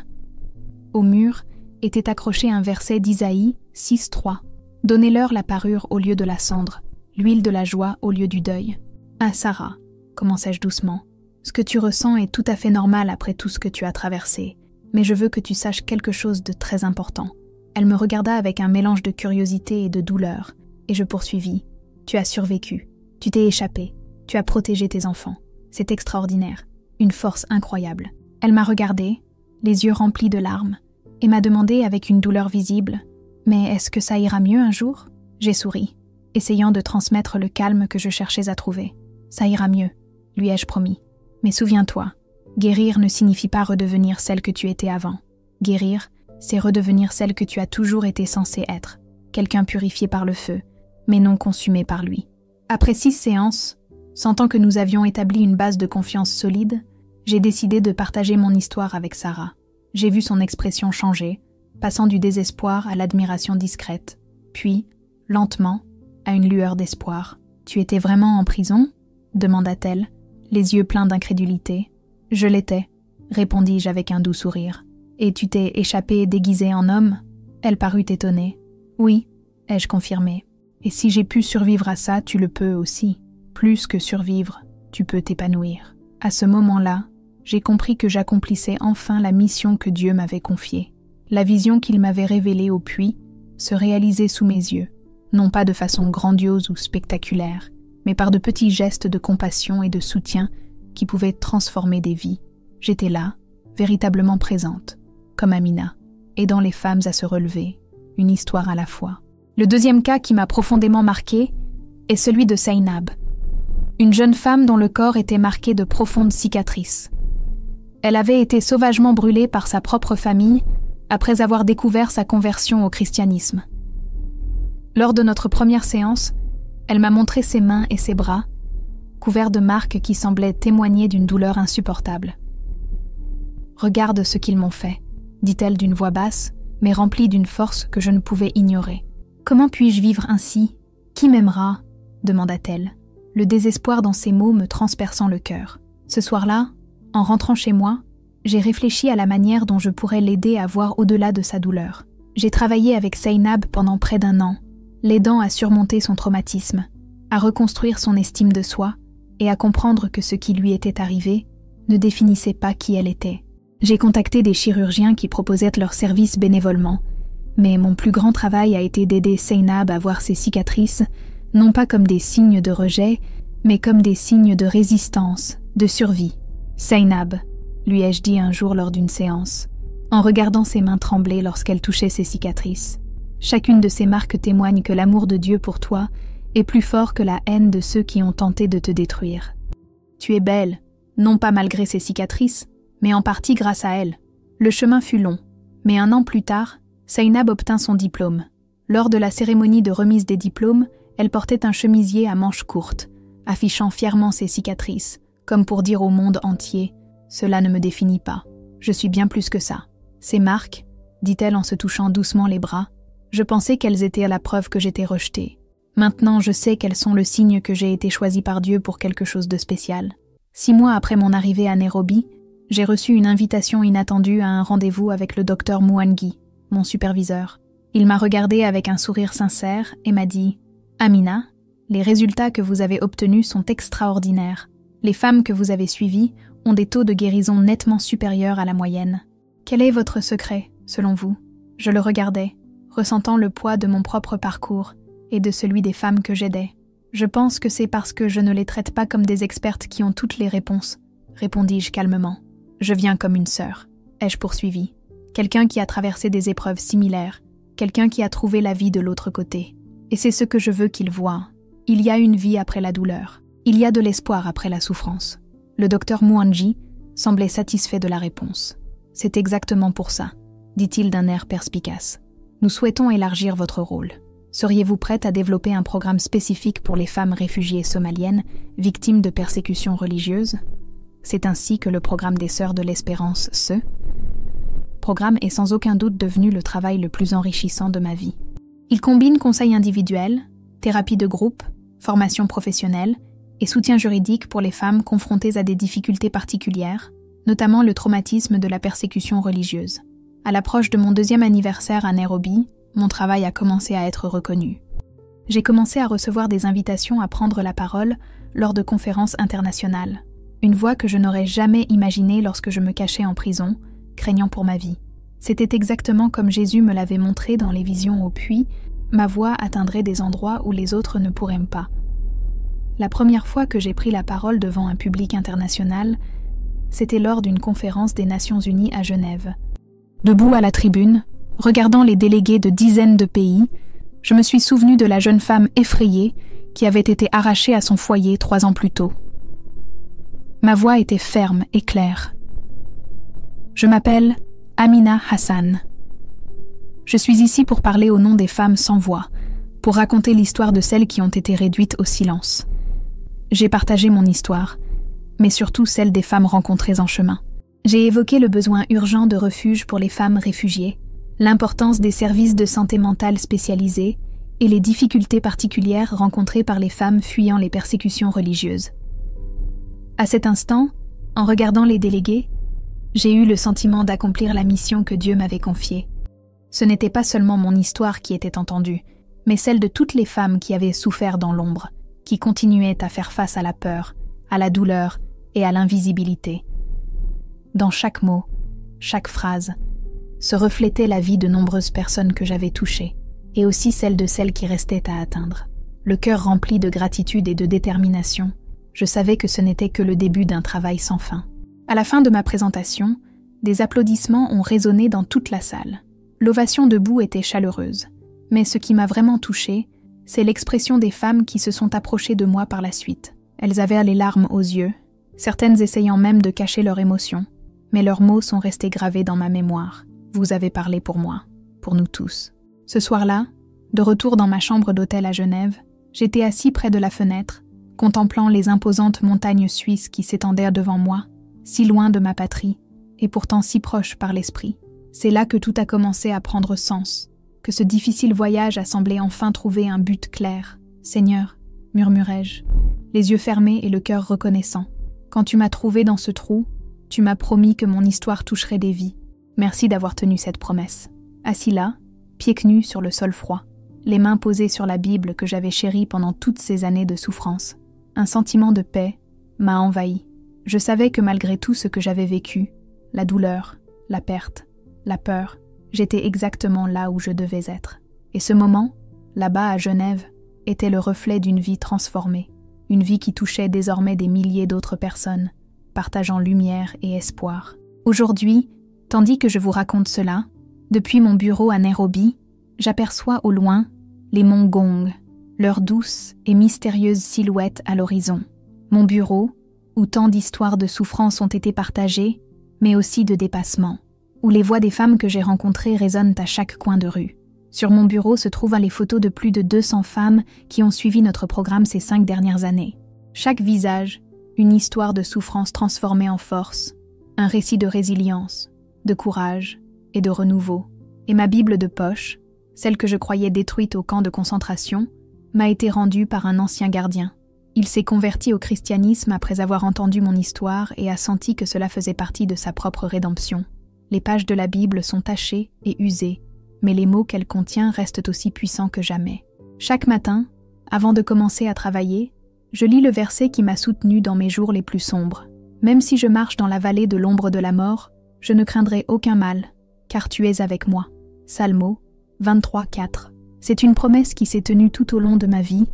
Au mur était accroché un verset d'Isaïe 6:3. « Donnez-leur la parure au lieu de la cendre, l'huile de la joie au lieu du deuil. » « Ah Sarah, commençai-je doucement, ce que tu ressens est tout à fait normal après tout ce que tu as traversé, mais je veux que tu saches quelque chose de très important. » Elle me regarda avec un mélange de curiosité et de douleur, et je poursuivis. « Tu as survécu, tu t'es échappé, tu as protégé tes enfants. C'est extraordinaire, une force incroyable. » Elle m'a regardée, les yeux remplis de larmes, et m'a demandé avec une douleur visible, « Mais est-ce que ça ira mieux un jour ?» J'ai souri, essayant de transmettre le calme que je cherchais à trouver. « Ça ira mieux, lui ai-je promis. Mais souviens-toi, guérir ne signifie pas redevenir celle que tu étais avant. Guérir, c'est redevenir celle que tu as toujours été censée être, quelqu'un purifié par le feu, mais non consumé par lui. » Après 6 séances, sentant que nous avions établi une base de confiance solide, j'ai décidé de partager mon histoire avec Sarah. J'ai vu son expression changer, passant du désespoir à l'admiration discrète, puis, lentement, à une lueur d'espoir. « Tu étais vraiment en prison ?» demanda-t-elle, les yeux pleins d'incrédulité. « Je l'étais, » répondis-je avec un doux sourire. « Et tu t'es échappé déguisé en homme ?» Elle parut étonnée. « Oui, » ai-je confirmé. « Et si j'ai pu survivre à ça, tu le peux aussi. Plus que survivre, tu peux t'épanouir. » À ce moment-là, j'ai compris que j'accomplissais enfin la mission que Dieu m'avait confiée. La vision qu'il m'avait révélée au puits se réalisait sous mes yeux, non pas de façon grandiose ou spectaculaire, mais par de petits gestes de compassion et de soutien qui pouvaient transformer des vies. J'étais là, véritablement présente, comme Amina, aidant les femmes à se relever, une histoire à la fois. Le deuxième cas qui m'a profondément marqué est celui de Zainab, une jeune femme dont le corps était marqué de profondes cicatrices. Elle avait été sauvagement brûlée par sa propre famille après avoir découvert sa conversion au christianisme. Lors de notre première séance, elle m'a montré ses mains et ses bras, couverts de marques qui semblaient témoigner d'une douleur insupportable. « Regarde ce qu'ils m'ont fait », dit-elle d'une voix basse, mais remplie d'une force que je ne pouvais ignorer. « Comment puis-je vivre ainsi ? Qui m'aimera ?» demanda-t-elle, le désespoir dans ses mots me transperçant le cœur. Ce soir-là, en rentrant chez moi, j'ai réfléchi à la manière dont je pourrais l'aider à voir au-delà de sa douleur. J'ai travaillé avec Zainab pendant près d'1 an, l'aidant à surmonter son traumatisme, à reconstruire son estime de soi et à comprendre que ce qui lui était arrivé ne définissait pas qui elle était. J'ai contacté des chirurgiens qui proposaient leurs services bénévolement, mais mon plus grand travail a été d'aider Zainab à voir ses cicatrices, non pas comme des signes de rejet, mais comme des signes de résistance, de survie. « Zainab », lui ai-je dit un jour lors d'une séance, en regardant ses mains trembler lorsqu'elle touchait ses cicatrices. Chacune de ces marques témoigne que l'amour de Dieu pour toi est plus fort que la haine de ceux qui ont tenté de te détruire. Tu es belle, non pas malgré ces cicatrices, mais en partie grâce à elles. Le chemin fut long, mais 1 an plus tard, Zainab obtint son diplôme. Lors de la cérémonie de remise des diplômes, elle portait un chemisier à manches courtes, affichant fièrement ses cicatrices, comme pour dire au monde entier « Cela ne me définit pas, je suis bien plus que ça. » Ces marques, dit-elle en se touchant doucement les bras, je pensais qu'elles étaient la preuve que j'étais rejetée. Maintenant, je sais qu'elles sont le signe que j'ai été choisie par Dieu pour quelque chose de spécial. 6 mois après mon arrivée à Nairobi, j'ai reçu une invitation inattendue à un rendez-vous avec le docteur Mwangi, mon superviseur. Il m'a regardée avec un sourire sincère et m'a dit « Amina, les résultats que vous avez obtenus sont extraordinaires. Les femmes que vous avez suivies ont des taux de guérison nettement supérieurs à la moyenne. Quel est votre secret, selon vous ?» Je le regardais, ressentant le poids de mon propre parcours et de celui des femmes que j'aidais. « Je pense que c'est parce que je ne les traite pas comme des expertes qui ont toutes les réponses, » répondis-je calmement. « Je viens comme une sœur, » ai-je poursuivi. Quelqu'un qui a traversé des épreuves similaires, quelqu'un qui a trouvé la vie de l'autre côté. Et c'est ce que je veux qu'ils voient. Il y a une vie après la douleur. Il y a de l'espoir après la souffrance. Le docteur Mwangi semblait satisfait de la réponse. « C'est exactement pour ça, » dit-il d'un air perspicace. « Nous souhaitons élargir votre rôle. Seriez-vous prête à développer un programme spécifique pour les femmes réfugiées somaliennes, victimes de persécutions religieuses ?» C'est ainsi que le programme des Sœurs de l'Espérance, ce programme est sans aucun doute devenu le travail le plus enrichissant de ma vie. Il combine conseils individuels, thérapie de groupe, formation professionnelle et soutien juridique pour les femmes confrontées à des difficultés particulières, notamment le traumatisme de la persécution religieuse. À l'approche de mon 2e anniversaire à Nairobi, mon travail a commencé à être reconnu. J'ai commencé à recevoir des invitations à prendre la parole lors de conférences internationales. Une voix que je n'aurais jamais imaginée lorsque je me cachais en prison, craignant pour ma vie. C'était exactement comme Jésus me l'avait montré dans les visions au puits, ma voix atteindrait des endroits où les autres ne pourraient pas. La première fois que j'ai pris la parole devant un public international, c'était lors d'une conférence des Nations Unies à Genève. Debout à la tribune, regardant les délégués de dizaines de pays, je me suis souvenu de la jeune femme effrayée qui avait été arrachée à son foyer 3 ans plus tôt. Ma voix était ferme et claire. Je m'appelle Amina Hassan. Je suis ici pour parler au nom des femmes sans voix, pour raconter l'histoire de celles qui ont été réduites au silence. J'ai partagé mon histoire, mais surtout celle des femmes rencontrées en chemin. J'ai évoqué le besoin urgent de refuge pour les femmes réfugiées, l'importance des services de santé mentale spécialisés et les difficultés particulières rencontrées par les femmes fuyant les persécutions religieuses. À cet instant, en regardant les délégués, j'ai eu le sentiment d'accomplir la mission que Dieu m'avait confiée. Ce n'était pas seulement mon histoire qui était entendue, mais celle de toutes les femmes qui avaient souffert dans l'ombre, qui continuaient à faire face à la peur, à la douleur et à l'invisibilité. Dans chaque mot, chaque phrase, se reflétait la vie de nombreuses personnes que j'avais touchées, et aussi celle de celles qui restaient à atteindre. Le cœur rempli de gratitude et de détermination, je savais que ce n'était que le début d'un travail sans fin. À la fin de ma présentation, des applaudissements ont résonné dans toute la salle. L'ovation debout était chaleureuse, mais ce qui m'a vraiment touchée, c'est l'expression des femmes qui se sont approchées de moi par la suite. Elles avaient les larmes aux yeux, certaines essayant même de cacher leur émotion, mais leurs mots sont restés gravés dans ma mémoire. Vous avez parlé pour moi, pour nous tous. Ce soir-là, de retour dans ma chambre d'hôtel à Genève, j'étais assis près de la fenêtre, contemplant les imposantes montagnes suisses qui s'étendaient devant moi, si loin de ma patrie, et pourtant si proche par l'esprit. C'est là que tout a commencé à prendre sens, que ce difficile voyage a semblé enfin trouver un but clair. « Seigneur », murmurai-je, les yeux fermés et le cœur reconnaissant, quand tu m'as trouvé dans ce trou, tu m'as promis que mon histoire toucherait des vies. Merci d'avoir tenu cette promesse. Assis là, pieds nus sur le sol froid, les mains posées sur la Bible que j'avais chérie pendant toutes ces années de souffrance, un sentiment de paix m'a envahi. Je savais que malgré tout ce que j'avais vécu, la douleur, la perte, la peur, j'étais exactement là où je devais être. Et ce moment, là-bas à Genève, était le reflet d'une vie transformée, une vie qui touchait désormais des milliers d'autres personnes, partageant lumière et espoir. Aujourd'hui, tandis que je vous raconte cela, depuis mon bureau à Nairobi, j'aperçois au loin les monts Gong, leurs douces et mystérieuses silhouettes à l'horizon. Mon bureau, où tant d'histoires de souffrance ont été partagées, mais aussi de dépassement, où les voix des femmes que j'ai rencontrées résonnent à chaque coin de rue. Sur mon bureau se trouvent les photos de plus de 200 femmes qui ont suivi notre programme ces 5 dernières années. Chaque visage, une histoire de souffrance transformée en force, un récit de résilience, de courage et de renouveau. Et ma Bible de poche, celle que je croyais détruite au camp de concentration, m'a été rendue par un ancien gardien. Il s'est converti au christianisme après avoir entendu mon histoire et a senti que cela faisait partie de sa propre rédemption. Les pages de la Bible sont tachées et usées, mais les mots qu'elle contient restent aussi puissants que jamais. Chaque matin, avant de commencer à travailler, je lis le verset qui m'a soutenu dans mes jours les plus sombres. Même si je marche dans la vallée de l'ombre de la mort, je ne craindrai aucun mal, car tu es avec moi. Salmo 23:4. C'est une promesse qui s'est tenue tout au long de ma vie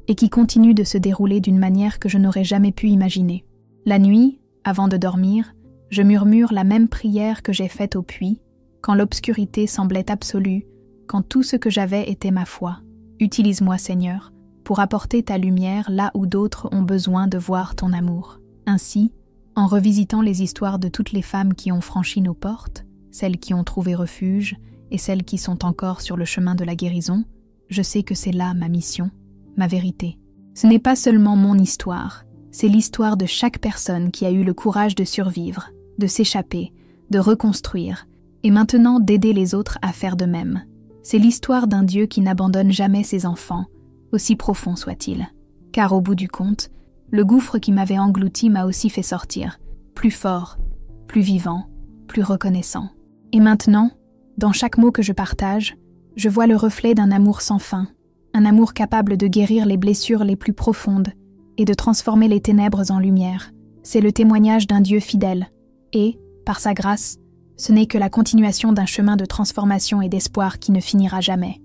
et qui continue de se dérouler d'une manière que je n'aurais jamais pu imaginer. La nuit, avant de dormir, je murmure la même prière que j'ai faite au puits, quand l'obscurité semblait absolue, quand tout ce que j'avais était ma foi. Utilise-moi, Seigneur, pour apporter ta lumière là où d'autres ont besoin de voir ton amour. Ainsi, en revisitant les histoires de toutes les femmes qui ont franchi nos portes, celles qui ont trouvé refuge et celles qui sont encore sur le chemin de la guérison, je sais que c'est là ma mission, ma vérité. Ce n'est pas seulement mon histoire, c'est l'histoire de chaque personne qui a eu le courage de survivre, de s'échapper, de reconstruire, et maintenant d'aider les autres à faire de même. C'est l'histoire d'un Dieu qui n'abandonne jamais ses enfants, aussi profond soit-il. Car au bout du compte, le gouffre qui m'avait englouti m'a aussi fait sortir, plus fort, plus vivant, plus reconnaissant. Et maintenant, dans chaque mot que je partage, je vois le reflet d'un amour sans fin, un amour capable de guérir les blessures les plus profondes et de transformer les ténèbres en lumière. C'est le témoignage d'un Dieu fidèle, et, par sa grâce, ce n'est que la continuation d'un chemin de transformation et d'espoir qui ne finira jamais.